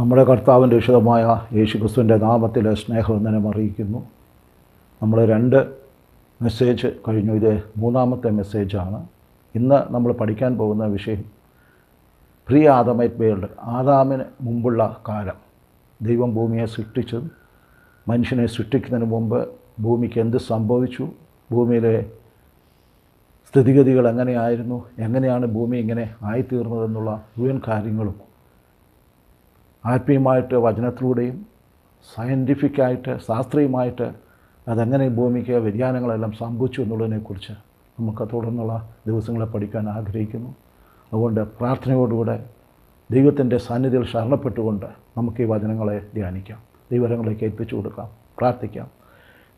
നമ്മുടെ കർത്താവിൻ്റെ വിശുദ്ധമായ യേശുക്രിസ്തുവിൻ്റെ നാമത്തിൽ സ്നേഹവന്ദനം അറിയിക്കുന്നു. നമ്മൾ 2 മെസ്സേജ് കഴിഞ്ഞു. ഇത് 3ാമത്തെ മെസ്സേജാണ്. ഇന്ന് നമ്മൾ പഠിക്കാൻ പോകുന്ന വിഷയം പ്രീ ആദമൈറ്റ് വേൾഡ്, ആദാമിന് മുമ്പുള്ള കാലം. ദൈവം ഭൂമിയെ സൃഷ്ടിച്ചതും മനുഷ്യനെ സൃഷ്ടിക്കുന്നതിന് മുമ്പ് ഭൂമിക്ക് എന്ത് സംഭവിച്ചു, ഭൂമിയിലെ സ്ഥിതിഗതികൾ എങ്ങനെയായിരുന്നു, എങ്ങനെയാണ് ഭൂമി ഇങ്ങനെ ആയിത്തീർന്നതെന്നുള്ള മുഴുവൻ കാര്യങ്ങളും ആത്മീയമായിട്ട് വചനത്തിലൂടെയും സയൻറ്റിഫിക്കായിട്ട് ശാസ്ത്രീയമായിട്ട് അതെങ്ങനെ ഭൂമിക്ക് വ്യതിയാനങ്ങളെല്ലാം സംഭവിച്ചു എന്നുള്ളതിനെക്കുറിച്ച് നമുക്ക് തുടർന്നുള്ള ദിവസങ്ങളെ പഠിക്കാൻ ആഗ്രഹിക്കുന്നു. അതുകൊണ്ട് പ്രാർത്ഥനയോടുകൂടെ ദൈവത്തിൻ്റെ സന്നിധിയിൽ ശരണപ്പെട്ടുകൊണ്ട് നമുക്ക് ഈ വചനങ്ങളെ ധ്യാനിക്കാം, ദൈവങ്ങളിലേക്ക് ഏൽപ്പിച്ചു കൊടുക്കാം, പ്രാർത്ഥിക്കാം.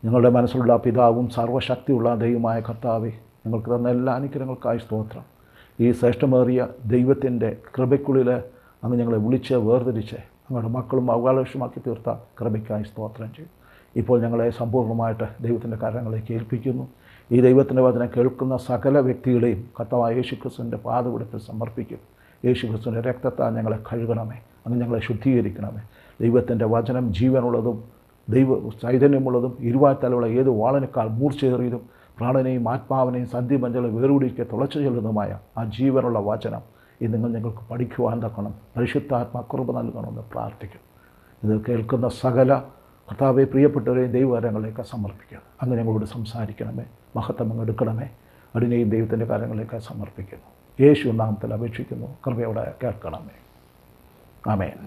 നിങ്ങളുടെ മനസ്സിലുള്ള പിതാവും സർവ്വശക്തിയുള്ള ദൈവമായ കർത്താവേ, നിങ്ങൾക്ക് തന്ന എല്ലാ അനുഗ്രഹങ്ങൾക്കായി സ്തോത്രം. ഈ ശ്രേഷ്ഠമേറിയ ദൈവത്തിൻ്റെ കൃപയ്ക്കുള്ളിൽ അങ്ങ് ഞങ്ങളെ വിളിച്ച് വേർതിരിച്ച് ഞങ്ങളുടെ മക്കളും അവകാശമാക്കി തീർത്ത കൃപയ്ക്കായി സ്തോത്രം ചെയ്യും. ഇപ്പോൾ ഞങ്ങളെ സമ്പൂർണ്ണമായിട്ട് ദൈവത്തിൻ്റെ കാര്യങ്ങളിലേക്ക് ഏൽപ്പിക്കുന്നു. ഈ ദൈവത്തിൻ്റെ വചനം കേൾക്കുന്ന സകല വ്യക്തികളെയും കർത്താവായ യേശുക്രിസ്തുവിൻ്റെ പാദപീഠത്തിൽ സമർപ്പിക്കും. യേശുക്രിസ്തുവിൻ്റെ രക്തത്താൽ ഞങ്ങളെ കഴുകണമേ, അങ്ങ് ഞങ്ങളെ ശുദ്ധീകരിക്കണമേ. ദൈവത്തിൻ്റെ വചനം ജീവനുള്ളതും ദൈവ ചൈതന്യമുള്ളതും ഇരുവായ്ത്തലയുള്ള ഏത് വാളിനേക്കാൾ മൂർച്ചയേറിയതും പ്രാണനെയും ആത്മാവിനെയും സന്ധിമഞ്ചളെ വേറുപിടിക്ക് തുളച്ചു ചെല്ലുന്നതുമായ ആ ജീവനുള്ള വചനം ഇത് ഞങ്ങൾക്ക് പഠിക്കുവാൻ തക്കണം. പരിശുദ്ധാത്മാകൃപ നൽകണമെന്ന് പ്രാർത്ഥിക്കും. ഇത് കേൾക്കുന്ന സകല കർത്താവെ പ്രിയപ്പെട്ടവരെയും ദൈവകാര്യങ്ങളിലേക്ക് സമർപ്പിക്കുക. അങ്ങ് ഞങ്ങളോട് സംസാരിക്കണമേ, മഹത്വം അങ്ങ് എടുക്കണമേ. അതിനെയും ദൈവത്തിൻ്റെ കാര്യങ്ങളിലേക്ക് സമർപ്പിക്കുന്നു. യേശു നാമത്തിൽ അപേക്ഷിക്കുന്നു, കൃപയോടെ കേൾക്കണമേ. ആമേൻ.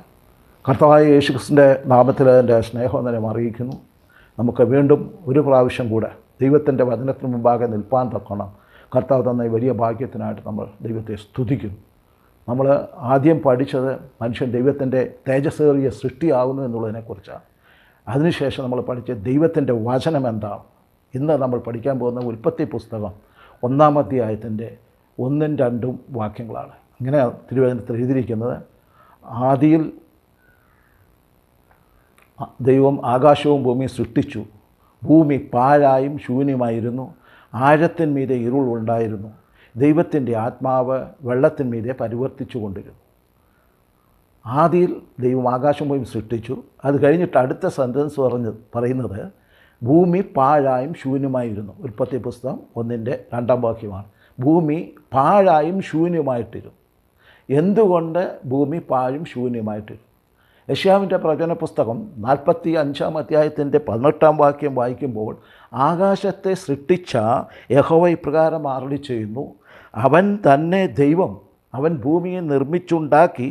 കർത്താവായ യേശുക്രിസ്തുവിൻ്റെ നാമത്തിൽ എൻ്റെ സ്നേഹവന്ദനം അറിയിക്കുന്നു. നമുക്ക് വീണ്ടും ഒരു പ്രാവശ്യം കൂടെ ദൈവത്തിൻ്റെ വചനത്തിന് മുമ്പാകെ നിൽപ്പാൻ തക്കണം കർത്താവ് തന്ന വലിയ ഭാഗ്യത്തിനായിട്ട് നമ്മൾ ദൈവത്തെ സ്തുതിക്കുന്നു. നമ്മൾ ആദ്യം പഠിച്ചത് മനുഷ്യൻ ദൈവത്തിൻ്റെ തേജസ്സേറിയ സൃഷ്ടിയാകുന്നു എന്നുള്ളതിനെക്കുറിച്ചാണ്. അതിനുശേഷം നമ്മൾ പഠിച്ച ദൈവത്തിൻ്റെ വചനം എന്താണ്. ഇന്ന് നമ്മൾ പഠിക്കാൻ പോകുന്ന ഉൽപ്പത്തി പുസ്തകം 1-ാം അധ്യായത്തിൻ്റെ 1-2 വാക്യങ്ങളാണ്. ഇങ്ങനെ തിരുവചനത്തിൽ എഴുതിയിരിക്കുന്നത്: ആദിയിൽ ദൈവം ആകാശവും ഭൂമിയും സൃഷ്ടിച്ചു. ഭൂമി പാഴായും ശൂന്യമായിരുന്നു. ആഴത്തിന്മീതെ ഇരുൾ ഉണ്ടായിരുന്നു. ദൈവത്തിൻ്റെ ആത്മാവ് വെള്ളത്തിന്മീതെ പരിവർത്തിച്ചു കൊണ്ടിരുന്നു. ആദിയിൽ ദൈവം ആകാശം ഭൂമി സൃഷ്ടിച്ചു. അത് കഴിഞ്ഞിട്ട് അടുത്ത സെൻറ്റൻസ് പറയുന്നത് ഭൂമി പാഴായും ശൂന്യമായിരുന്നു. ഉൽപ്പത്തി പുസ്തകം 1-2 വാക്യമാണ്. ഭൂമി പാഴായും ശൂന്യമായിട്ടിരുന്നു. എന്തുകൊണ്ട് ഭൂമി പാഴും ശൂന്യമായിട്ടിരുന്നു? യെശയ്യാവിൻ്റെ പ്രവചന പുസ്തകം 45-ാം അധ്യായത്തിൻ്റെ 18-ാം വാക്യം വായിക്കുമ്പോൾ ആകാശത്തെ സൃഷ്ടിച്ച യഹോവ ഇപ്രകാരം അരുളി ചെയ്യുന്നു: അവൻ തന്നെ ദൈവം, അവൻ ഭൂമിയെ നിർമ്മിച്ചുണ്ടാക്കി,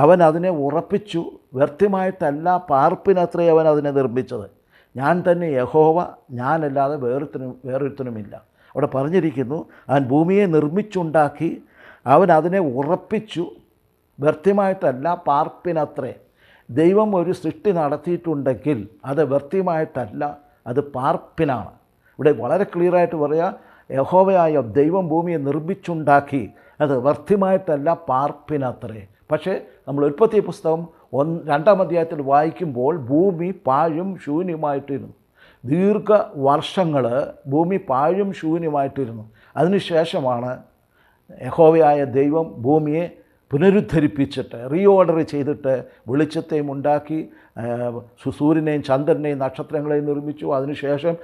അവൻ അതിനെ ഉറപ്പിച്ചു. വ്യർത്ഥമായിട്ടല്ല, പാർപ്പിനത്രേ അവൻ അതിനെ നിർമ്മിച്ചത്. ഞാൻ തന്നെ യഹോവ, ഞാനല്ലാതെ വേറൊരുത്തനുമില്ല. അവിടെ പറഞ്ഞിരിക്കുന്നു, അവൻ ഭൂമിയെ നിർമ്മിച്ചുണ്ടാക്കി, അവൻ അതിനെ ഉറപ്പിച്ചു. വ്യർത്ഥമായിട്ടല്ല, പാർപ്പിനത്രേ. ദൈവം ഒരു സൃഷ്ടി നടത്തിയിട്ടുണ്ടെങ്കിൽ അത് വ്യർത്ഥമായിട്ടല്ല, അത് പാർപ്പിനാണ്. ഇവിടെ വളരെ ക്ലിയറായിട്ട് പറയുക, യഹോവയായ ദൈവം ഭൂമിയെ നിർമ്മിച്ചുണ്ടാക്കി, അത് വ്യർത്ഥമായിട്ടല്ല, പാർപ്പിനത്രേ. പക്ഷേ നമ്മൾ ഉൽപ്പത്തി പുസ്തകം 2-ാം അധ്യായത്തിൽ വായിക്കുമ്പോൾ ഭൂമി പാഴും ശൂന്യമായിട്ടിരുന്നു. ദീർഘ വർഷങ്ങൾ ഭൂമി പാഴും ശൂന്യമായിട്ടിരുന്നു. അതിനുശേഷമാണ് യഹോവയായ ദൈവം ഭൂമിയെ പുനരുദ്ധരിപ്പിച്ചിട്ട് റീഓർഡർ ചെയ്തിട്ട് വെളിച്ചത്തെയും ഉണ്ടാക്കി, സൂര്യനെയും ചന്ദ്രനെയും നക്ഷത്രങ്ങളെയും നിർമ്മിച്ചു. അതിനുശേഷം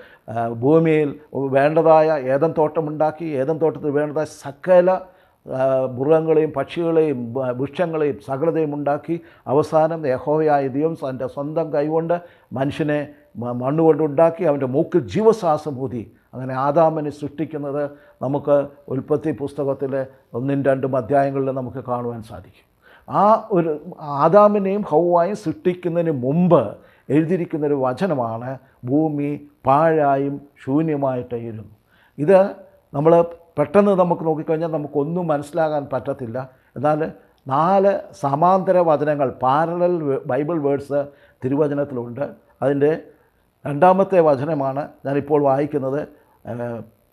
ഭൂമിയിൽ വേണ്ടതായ ഏദൻ തോട്ടമുണ്ടാക്കി. ഏദൻ തോട്ടത്തിൽ വേണ്ടതായ സകല മൃഗങ്ങളെയും പക്ഷികളെയും വൃക്ഷങ്ങളെയും സകലതയും ഉണ്ടാക്കി. അവസാനം യഹോവയായ ദൈവം തൻ്റെ സ്വന്തം കൈകൊണ്ട് മനുഷ്യനെ മണ്ണുകൊണ്ടുണ്ടാക്കി, അവൻ്റെ മൂക്കിൽ ജീവശ്വാസം ഊതി. അങ്ങനെ ആദാമിനെ സൃഷ്ടിക്കുന്നത് നമുക്ക് ഉൽപ്പത്തി പുസ്തകത്തിലെ 1-2 അധ്യായങ്ങളിൽ നമുക്ക് കാണുവാൻ സാധിക്കും. ആ ഒരു ആദാമിനെയും ഹവ്വായും സൃഷ്ടിക്കുന്നതിന് മുമ്പ് എഴുതിയിരിക്കുന്നൊരു വചനമാണ് ഭൂമി പാഴായും ശൂന്യമായിട്ടായിരുന്നു. ഇത് നമ്മൾ പെട്ടെന്ന് നമുക്ക് നോക്കിക്കഴിഞ്ഞാൽ നമുക്കൊന്നും മനസ്സിലാകാൻ പറ്റത്തില്ല. എന്നാൽ 4 സമാന്തര വചനങ്ങൾ, പാരലൽ ബൈബിൾ വേർഡ്സ് തിരുവചനത്തിലുണ്ട്. അതിൻ്റെ 2ാമത്തെ വചനമാണ് ഞാനിപ്പോൾ വായിക്കുന്നത്.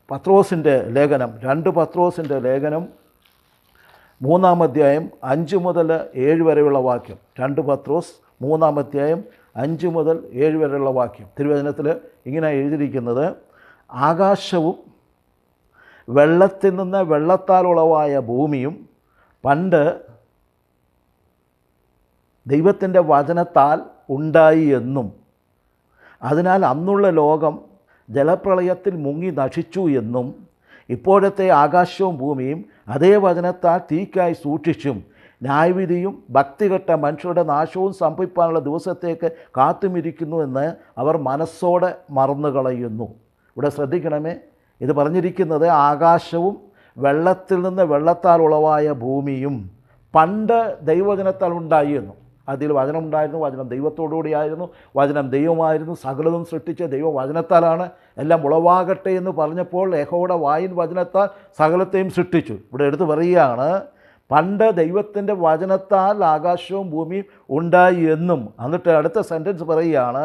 പത്രോസിൻ്റെ ലേഖനം, 2 പത്രോസിൻ്റെ ലേഖനം 3-ാം അധ്യായം 5 മുതൽ 7 വരെയുള്ള വാക്യം. 2 പത്രോസ് 3-ാം അധ്യായം 5 മുതൽ 7 വരെയുള്ള വാക്യം. തിരുവചനത്തിൽ ഇങ്ങനെ എഴുതിയിരിക്കുന്നത്: ആകാശവും വെള്ളത്തിൽ നിന്ന് വെള്ളത്താൽ ഉളവായ ഭൂമിയും പണ്ട് ദൈവത്തിൻ്റെ വചനത്താൽ ഉണ്ടായി എന്നും അതിനാൽ അന്നുള്ള ലോകം ജലപ്രളയത്തിൽ മുങ്ങി നശിച്ചു എന്നും ഇപ്പോഴത്തെ ആകാശവും ഭൂമിയും അതേ വചനത്താൽ തീക്കായി സൂക്ഷിച്ചും ന്യായവിധിയും ഭക്തികെട്ട മനുഷ്യരുടെ നാശവും സംഭവിക്കാനുള്ള ദിവസത്തേക്ക് കാത്തുമിരിക്കുന്നു എന്ന് അവർ മനസ്സോടെ മറന്നുകളയുന്നു. ഇവിടെ ശ്രദ്ധിക്കണമേ, ഇത് പറഞ്ഞിരിക്കുന്നത് ആകാശവും വെള്ളത്തിൽ നിന്ന് വെള്ളത്താൽ ഉളവായ ഭൂമിയും പണ്ട് ദൈവവചനത്താൽ ഉണ്ടായി എന്നു. അതിൽ വചനം ഉണ്ടായിരുന്നു, വചനം ദൈവത്തോടുകൂടിയായിരുന്നു, വചനം ദൈവമായിരുന്നു, സകലതും സൃഷ്ടിച്ച ദൈവ വചനത്താലാണ് എല്ലാം ഉളവാകട്ടെ എന്ന് പറഞ്ഞപ്പോൾ യഹോവയുടെ വായിൻ വചനത്താൽ സകലത്തെയും സൃഷ്ടിച്ചു. ഇവിടെ എടുത്ത് പറയുകയാണ്, പണ്ട് ദൈവത്തിൻ്റെ വചനത്താൽ ആകാശവും ഭൂമിയും ഉണ്ടായി എന്നും. എന്നിട്ട് അടുത്ത സെൻറ്റൻസ് പറയുകയാണ്,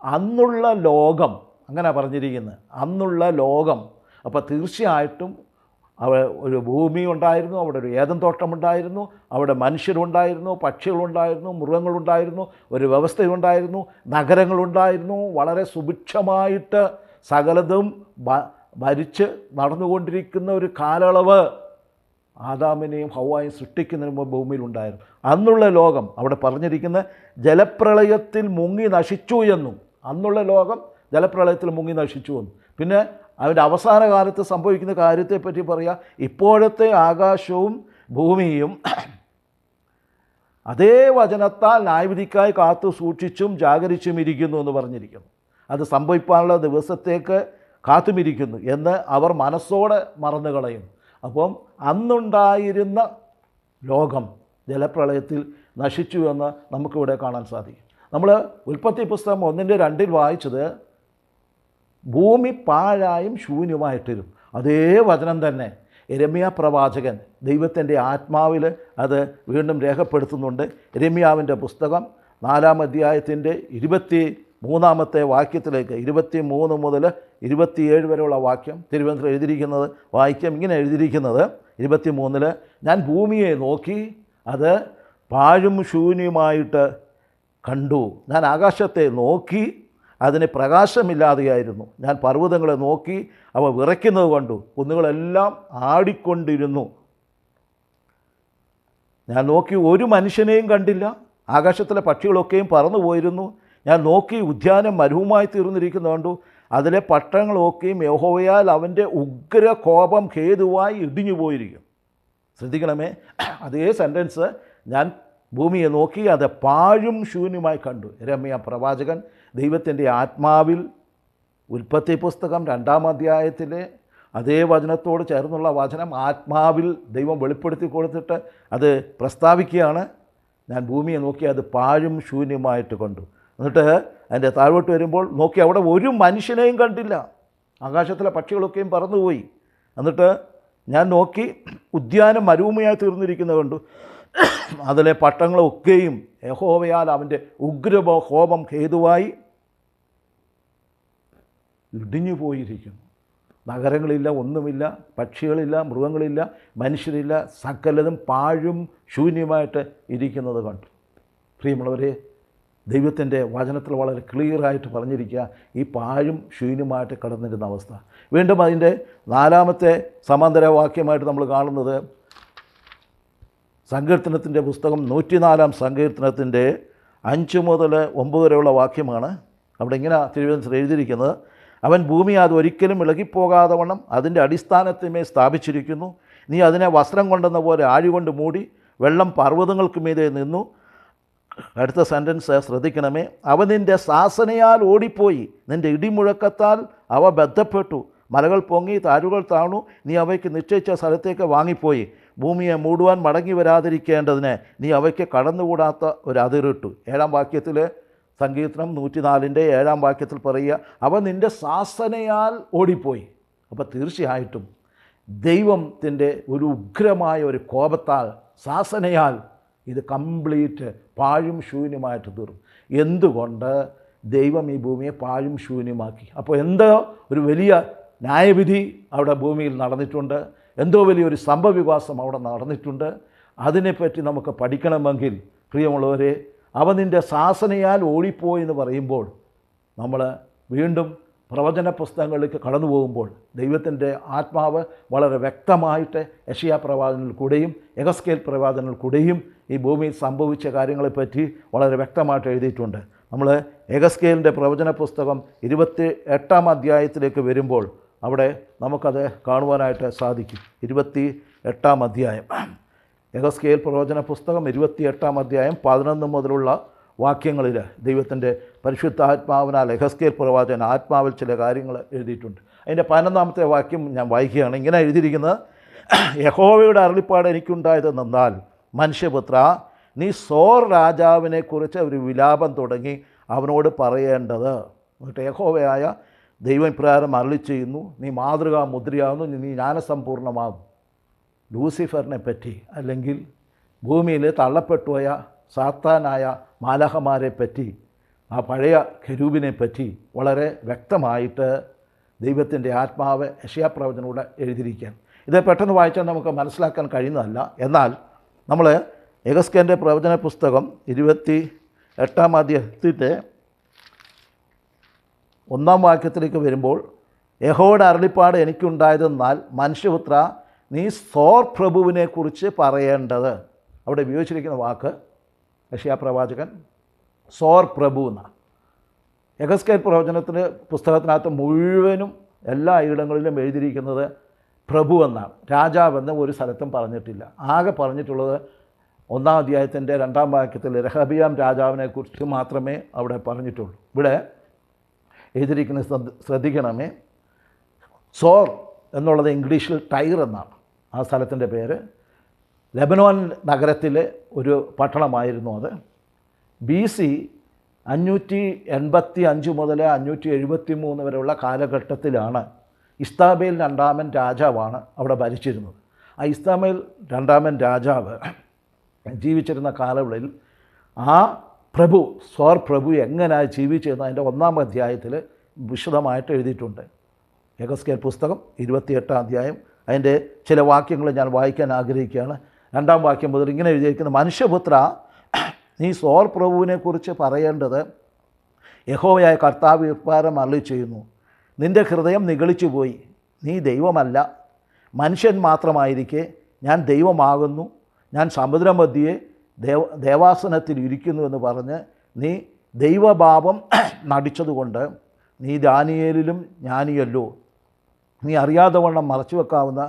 അന്നുള്ള ലോകം. അങ്ങനെ പറഞ്ഞിരിക്കുന്നത്, അന്നുള്ള ലോകം. അപ്പോൾ തീർച്ചയായിട്ടും അവിടെ ഒരു ഭൂമി ഉണ്ടായിരുന്നു, അവിടെ ഒരു ഏദൻ തോട്ടമുണ്ടായിരുന്നു, അവിടെ മനുഷ്യരുണ്ടായിരുന്നു, പക്ഷികളുണ്ടായിരുന്നു, മൃഗങ്ങളുണ്ടായിരുന്നു, ഒരു വ്യവസ്ഥയുണ്ടായിരുന്നു, നഗരങ്ങളുണ്ടായിരുന്നു. വളരെ സുഭിക്ഷമായിട്ട് സകലതും ഭരിച്ച് നടന്നുകൊണ്ടിരിക്കുന്ന ഒരു കാലയളവ് ആദാമിനെയും ഹവ്വായും സൃഷ്ടിക്കുന്നതിന് മുമ്പ് ഭൂമിയിലുണ്ടായിരുന്നു. അന്നുള്ള ലോകം അവിടെ പറഞ്ഞിരിക്കുന്ന ജലപ്രളയത്തിൽ മുങ്ങി നശിച്ചു എന്നും. അന്നുള്ള ലോകം ജലപ്രളയത്തിൽ മുങ്ങി നശിച്ചു എന്നും. പിന്നെ അതിൻ്റെ അവസാന കാലത്ത് സംഭവിക്കുന്ന കാര്യത്തെപ്പറ്റി പറയാം, ഇപ്പോഴത്തെ ആകാശവും ഭൂമിയും അതേ വചനത്താൽ ന്യായവിധിക്കായി കാത്തു സൂക്ഷിച്ചും ജാഗരിച്ചും ഇരിക്കുന്നു എന്ന് പറഞ്ഞിരിക്കുന്നു. അത് സംഭവിക്കാനുള്ള ദിവസത്തേക്ക് കാത്തുമിരിക്കുന്നു എന്ന് അവർ മനസ്സോടെ മറന്നു കളയും. അപ്പം അന്നുണ്ടായിരുന്ന ലോകം ജലപ്രളയത്തിൽ നശിച്ചു എന്ന് നമുക്കിവിടെ കാണാൻ സാധിക്കും. നമ്മൾ ഉൽപ്പത്തി പുസ്തകം 1:2 വായിച്ചത് ഭൂമി പാഴായും ശൂന്യമായിട്ടിരും. അതേ വചനം തന്നെ യിരെമ്യാ പ്രവാചകൻ ദൈവത്തിൻ്റെ ആത്മാവിൽ അത് വീണ്ടും രേഖപ്പെടുത്തുന്നുണ്ട്. യിരെമ്യാവിൻ്റെ പുസ്തകം 4-ാം അധ്യായത്തിൻ്റെ 23-ാമത്തെ വാക്യത്തിലേക്ക്, 23 മുതൽ 27 വരെയുള്ള വാക്യം തിരുവനന്തപുരം എഴുതിയിരിക്കുന്നത് വായിക്കാം. ഇങ്ങനെ എഴുതിയിരിക്കുന്നത് 23-ൽ, ഞാൻ ഭൂമിയെ നോക്കി, അത് പാഴും ശൂന്യമായിട്ട് കണ്ടു. ഞാൻ ആകാശത്തെ നോക്കി, അതിന് പ്രകാശമില്ലാതെയായിരുന്നു. ഞാൻ പർവ്വതങ്ങളെ നോക്കി, അവ വിറയ്ക്കുന്നത് കണ്ടു. കുന്നുകളെല്ലാം ആടിക്കൊണ്ടിരുന്നു. ഞാൻ നോക്കി, ഒരു മനുഷ്യനെയും കണ്ടില്ല. ആകാശത്തിലെ പക്ഷികളൊക്കെയും പറന്നു പോയിരുന്നു. ഞാൻ നോക്കി, ഉദ്യാനം മരുവുമായി തീർന്നിരിക്കുന്നു കണ്ടു. അതിലെ പട്ടണങ്ങളൊക്കെയും യഹോവയാൽ അവൻ്റെ ഉഗ്രകോപം ഹേതുവായി ഇടിഞ്ഞു പോയിരിക്കും. ശ്രദ്ധിക്കണമേ, അതേ സെൻറ്റൻസ്, ഞാൻ ഭൂമിയെ നോക്കി, അത് പാഴും ശൂന്യമായി കണ്ടു. യിരെമ്യാ പ്രവാചകൻ ദൈവത്തിൻ്റെ ആത്മാവിൽ ഉൽപ്പത്തി പുസ്തകം 2-ാം അധ്യായത്തിലെ അതേ വചനത്തോട് ചേർന്നുള്ള വചനം ആത്മാവിൽ ദൈവം വെളിപ്പെടുത്തി കൊടുത്തിട്ട് അത് പ്രസ്താവിക്കുകയാണ്. ഞാൻ ഭൂമിയെ നോക്കി, അത് പാഴും ശൂന്യമായിട്ട് കണ്ടു. എന്നിട്ട് അതിൻ്റെ താഴോട്ട് വരുമ്പോൾ നോക്കി, അവിടെ ഒരു മനുഷ്യനെയും കണ്ടില്ല. ആകാശത്തിലെ പക്ഷികളൊക്കെയും പറന്നുപോയി. എന്നിട്ട് ഞാൻ നോക്കി, ഉദ്യാനം മരുഭൂമിയായി തീർന്നിരിക്കുന്നത് കണ്ടു. അതിലെ പട്ടണങ്ങളൊക്കെയും യഹോവയാൽ അവൻ്റെ ഉഗ്രകോപം ഹേതുവായി ഇടിഞ്ഞു പോയിരിക്കുന്നു. നഗരങ്ങളില്ല, ഒന്നുമില്ല, പക്ഷികളില്ല, മൃഗങ്ങളില്ല, മനുഷ്യരില്ല, സകലതും പാഴും ശൂന്യമായിട്ട് ഇരിക്കുന്നത് കണ്ടു. പ്രിയമുള്ളവരെ, ദൈവത്തിൻ്റെ വചനത്തിൽ വളരെ ക്ലിയറായിട്ട് പറഞ്ഞിരിക്കുക ഈ പാഴും ശൂന്യമായിട്ട് കടന്നിരുന്ന അവസ്ഥ. വീണ്ടും അതിൻ്റെ 4-ാമത്തെ സമാന്തര വാക്യമായിട്ട് നമ്മൾ കാണുന്നത് സങ്കീർത്തനത്തിൻ്റെ പുസ്തകം 104-ാം സങ്കീർത്തനത്തിൻ്റെ 5 മുതൽ 9 വരെയുള്ള വാക്യമാണ്. അവിടെ ഇങ്ങനെ തിരുവനന്തപുരത്ത് എഴുതിയിരിക്കുന്നത്, അവൻ ഭൂമി അത് ഒരിക്കലും ഇളകിപ്പോകാതെ വണ്ണം അതിൻ്റെ അടിസ്ഥാനത്തിന്മേൽ സ്ഥാപിച്ചിരിക്കുന്നു. നീ അതിനെ വസ്ത്രം കൊണ്ടെന്ന പോലെ ആഴികൊണ്ട് മൂടി, വെള്ളം പർവ്വതങ്ങൾക്ക് മീതെ നിന്നു. അടുത്ത സെൻറ്റൻസ് ശ്രദ്ധിക്കണമേ, അവ നിൻ്റെ ശാസനയാൽ ഓടിപ്പോയി, നിൻ്റെ ഇടിമുഴക്കത്താൽ അവ ബന്ധപ്പെട്ടു. മലകൾ പൊങ്ങി, താഴുകൾ താണു, നീ അവയ്ക്ക് നിശ്ചയിച്ച സ്ഥലത്തേക്ക് വാങ്ങിപ്പോയി. ഭൂമിയെ മൂടുവാൻ മടങ്ങി വരാതിരിക്കേണ്ടതിന് നീ അവയ്ക്ക് കടന്നുകൂടാത്ത ഒരു അതിരിട്ടു. 7-ാം വാക്യത്തിൽ സങ്കീർത്തനം 104-ൻ്റെ 7-ാം വാക്യത്തിൽ പറയുക, അവ നിൻ്റെ ശാസനയാൽ ഓടിപ്പോയി. അപ്പോൾ തീർച്ചയായിട്ടും ദൈവത്തിൻ്റെ ഒരു ഉഗ്രമായ ഒരു കോപത്താൽ, ശാസനയാൽ ഇത് കംപ്ലീറ്റ് പാഴും ശൂന്യമായിട്ട് തീർന്നു. എന്തുകൊണ്ട്? ദൈവം ഈ ഭൂമിയെ പാഴും ശൂന്യമാക്കി. അപ്പോൾ എന്തോ ഒരു വലിയ ന്യായവിധി അവിടെ ഭൂമിയിൽ നടന്നിട്ടുണ്ട്, എന്തോ വലിയൊരു സംഭവവികാസം അവിടെ നടന്നിട്ടുണ്ട്. അതിനെപ്പറ്റി നമുക്ക് പഠിക്കണമെങ്കിൽ പ്രിയമുള്ളവരെ, അവ നിൻ്റെ ശാസനയാൽ ഓടിപ്പോയി എന്ന് പറയുമ്പോൾ നമ്മൾ വീണ്ടും പ്രവചന പുസ്തകങ്ങളിലേക്ക് കടന്നു പോകുമ്പോൾ ദൈവത്തിൻ്റെ ആത്മാവ് വളരെ വ്യക്തമായിട്ട് യെശയ്യാ പ്രവാചകനിൽ കൂടെയും യെഹെസ്കേൽ പ്രവാചകനിൽ കൂടെയും ഈ ഭൂമിയിൽ സംഭവിച്ച കാര്യങ്ങളെപ്പറ്റി വളരെ വ്യക്തമായിട്ട് എഴുതിയിട്ടുണ്ട്. നമ്മൾ യെഹെസ്കേലിൻ്റെ പ്രവചന പുസ്തകം 28-ാം അധ്യായത്തിലേക്ക് വരുമ്പോൾ അവിടെ നമുക്കത് കാണുവാനായിട്ട് സാധിക്കും. 28-ാം അധ്യായം, യെഹെസ്കേൽ പ്രവചന പുസ്തകം 28-ാം അധ്യായം 11 മുതലുള്ള വാക്യങ്ങളിൽ ദൈവത്തിൻ്റെ പരിശുദ്ധാത്മാവിനാൽ യെഹെസ്കേൽ പ്രവാചകൻ ആത്മാവിൽ ചില കാര്യങ്ങൾ എഴുതിയിട്ടുണ്ട്. അതിൻ്റെ 11-ാമത്തെ വാക്യം ഞാൻ വായിക്കുകയാണ്. ഇങ്ങനെ എഴുതിയിരിക്കുന്നത്: യഹോവയുടെ അരുളിപ്പാട് എനിക്കുണ്ടായതെന്നാൽ, മനുഷ്യപുത്ര, നീ സോർ രാജാവിനെക്കുറിച്ച് ഒരു വിലാപം തുടങ്ങി അവനോട് പറയേണ്ടത്. എന്നിട്ട് യഹോവയായ ദൈവം ഇപ്രകാരം അരുളി ചെയ്യുന്നു, നീ മാതൃകാ മുദ്രയാകുന്നു, നീ ജ്ഞാനസമ്പൂർണ്ണമാകും. ലൂസിഫറിനെ പറ്റി, അല്ലെങ്കിൽ ഭൂമിയിൽ തള്ളപ്പെട്ടുപോയ സാത്താനായ മാലാഖമാരെ പറ്റി, ആ പഴയ കെരൂബിനെ പറ്റി വളരെ വ്യക്തമായിട്ട് ദൈവത്തിൻ്റെ ആത്മാവ് യെശയ്യാ പ്രവചനത്തിലൂടെ എഴുതിയിരിക്കുകയാണ്. ഇത് പെട്ടെന്ന് വായിച്ചാൽ നമുക്ക് മനസ്സിലാക്കാൻ കഴിയുന്നതല്ല. എന്നാൽ നമ്മൾ യെഹെസ്കേലിൻ്റെ പ്രവചന പുസ്തകം 28-ാം അധ്യായത്തിൻ്റെ 1-ാം വാക്യത്തിലേക്ക് വരുമ്പോൾ, യഹോവയുടെ അരുളിപ്പാട് എനിക്കുണ്ടായതെന്നാൽ, മനുഷ്യപുത്ര, നീ സോർ പ്രഭുവിനെക്കുറിച്ച് പറയേണ്ടത്. അവിടെ ഉപയോഗിച്ചിരിക്കുന്ന വാക്ക് യെശയ്യാ പ്രവാചകൻ സോർ പ്രഭു എന്നാണ്. യെഹെസ്കേൽ പ്രവചനത്തിൻ്റെ പുസ്തകത്തിനകത്ത് മുഴുവനും എല്ലാ ഇടങ്ങളിലും എഴുതിയിരിക്കുന്നത് പ്രഭു എന്നാണ്. രാജാവെന്ന് ഒരു സ്ഥലത്തും പറഞ്ഞിട്ടില്ല. ആകെ പറഞ്ഞിട്ടുള്ളത് 1-ാം അധ്യായത്തിൻ്റെ 2-ാം വാക്യത്തിൽ രഹബിയാം രാജാവിനെക്കുറിച്ച് മാത്രമേ അവിടെ പറഞ്ഞിട്ടുള്ളൂ. ഇവിടെ എഴുതിയിരിക്കുന്നത് ശ്രദ്ധിക്കണമേ, സോർ എന്നുള്ളത് ഇംഗ്ലീഷിൽ ടൈർ എന്നാണ് ആ സ്ഥലത്തിൻ്റെ പേര്. ലെബനോൻ നഗരത്തിലെ ഒരു പട്ടണമായിരുന്നു അത്. BC 585 മുതൽ 573 വരെയുള്ള കാലഘട്ടത്തിലാണ് ഇസ്താബേൽ രണ്ടാമൻ രാജാവാണ് അവിടെ ഭരിച്ചിരുന്നത്. ആ ഇസ്താബേൽ രണ്ടാമൻ രാജാവ് ജീവിച്ചിരുന്ന കാലങ്ങളിൽ ആ പ്രഭു, സോർ പ്രഭു എങ്ങനെയാണ് ജീവിച്ചതെന്ന് അതിൻ്റെ 1-ാം അധ്യായത്തിൽ വിശദമായിട്ട് എഴുതിയിട്ടുണ്ട്. യെഹെസ്കേൽ പുസ്തകം 28-ാം അധ്യായം, അതിൻ്റെ ചില വാക്യങ്ങൾ ഞാൻ വായിക്കാൻ ആഗ്രഹിക്കുകയാണ്. 2-ാം വാക്യം മുതൽ ഇങ്ങനെ എഴുതിയിരിക്കുന്നത്: മനുഷ്യപുത്ര, നീ സോർ പ്രഭുവിനെക്കുറിച്ച് പറയേണ്ടത്, യഹോവയായ കർത്താവ് ഇപ്രകാരം അരുളി ചെയ്യുന്നു, നിൻ്റെ ഹൃദയം നിഗളിച്ചു പോയി, നീ ദൈവമല്ല, മനുഷ്യൻ മാത്രമായിരിക്കെ ഞാൻ ദൈവമാകുന്നു, ഞാൻ സമുദ്രമധ്യേ ദേവാസനത്തിൽ ഇരിക്കുന്നു എന്ന് പറഞ്ഞ് നീ ദൈവഭാവം നടിച്ചതുകൊണ്ട് നീ ദാനിയേലിലും ജ്ഞാനിയല്ലോ. നീ അറിയാതെ വണ്ണം മറച്ചു വെക്കാവുന്ന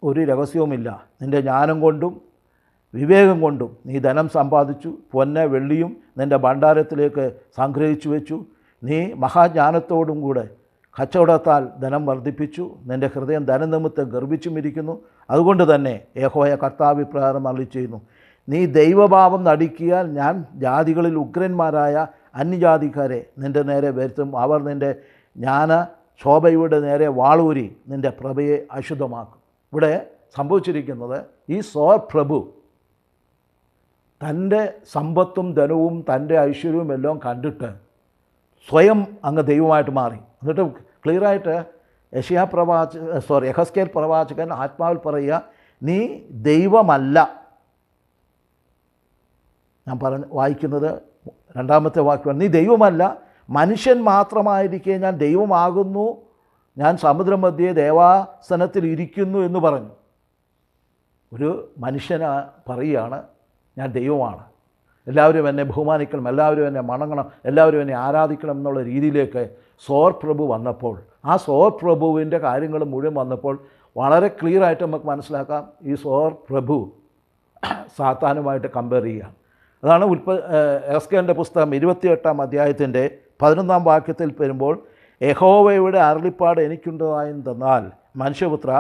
ഒരു രഹസ്യവുമില്ല. നിൻ്റെ ജ്ഞാനം കൊണ്ടും വിവേകം കൊണ്ടും നീ ധനം സമ്പാദിച്ചു, പൊന്ന് വെള്ളിയും നിൻ്റെ ഭണ്ഡാരത്തിലേക്ക് സംഗ്രഹിച്ചു വെച്ചു. നീ മഹാജ്ഞാനത്തോടും കൂടെ കച്ചവടത്താൽ ധനം വർദ്ധിപ്പിച്ചു. നിൻ്റെ ഹൃദയം ധനനിമിത്തം ഗർഭിച്ചും ഇരിക്കുന്നു. അതുകൊണ്ട് തന്നെ യഹോവയായ കർത്താവ് ഇപ്രകാരം അരുളി ചെയ്യുന്നു, നീ ദൈവഭാവം നടിക്കിയാൽ ഞാൻ ജാതികളിൽ ഉഗ്രന്മാരായ അന്യജാതിക്കാരെ നിൻ്റെ നേരെ വരുത്തും. അവർ നിൻ്റെ ജ്ഞാന ശോഭയുടെ നേരെ വാളൂരി നിൻ്റെ പ്രഭയെ അശുദ്ധമാക്കും. ഇവിടെ സംഭവിച്ചിരിക്കുന്നത്, ഈ സോർ പ്രഭു തൻ്റെ സമ്പത്തും ധനവും തൻ്റെ ഐശ്വര്യവും എല്ലാം കണ്ടിട്ട് സ്വയം അങ്ങ് ദൈവമായിട്ട് മാറി. എന്നിട്ട് ക്ലിയറായിട്ട് യെഹെസ്കേൽ പ്രവാചകൻ ആത്മാവിൽ പറയുക, നീ ദൈവമല്ല. ഞാൻ വായിക്കുന്നത് 2-ാമത്തെ വാക്യമാണ്. നീ ദൈവമല്ല, മനുഷ്യൻ മാത്രമായിരിക്കെ ഞാൻ ദൈവമാകുന്നു, ഞാൻ സമുദ്രമധ്യേ ദേവാസനത്തിൽ ഇരിക്കുന്നു എന്ന് പറഞ്ഞു. ഒരു മനുഷ്യന് പറയുകയാണ്, ഞാൻ ദൈവമാണ്, എല്ലാവരും എന്നെ ബഹുമാനിക്കണം, എല്ലാവരും എന്നെ മണങ്ങണം, എല്ലാവരും എന്നെ ആരാധിക്കണം എന്നുള്ള രീതിയിലേക്ക് സോർ പ്രഭു വന്നപ്പോൾ, ആ സോർ പ്രഭുവിൻ്റെ കാര്യങ്ങൾ മുഴുവൻ വന്നപ്പോൾ വളരെ ക്ലിയറായിട്ട് നമുക്ക് മനസ്സിലാക്കാം, ഈ സോർ പ്രഭു സാത്താനുമായിട്ട് കമ്പയർ ചെയ്യുകയാണ്. അതാണ് യെഹെസ്കേലിൻ്റെ പുസ്തകം 28-ാം അധ്യായത്തിൻ്റെ 11-ാം വാക്യത്തിൽ വരുമ്പോൾ, യഹോവയുടെ അരുളിപ്പാട് എനിക്കുണ്ടായെന്നാൽ, മനുഷ്യപുത്ര,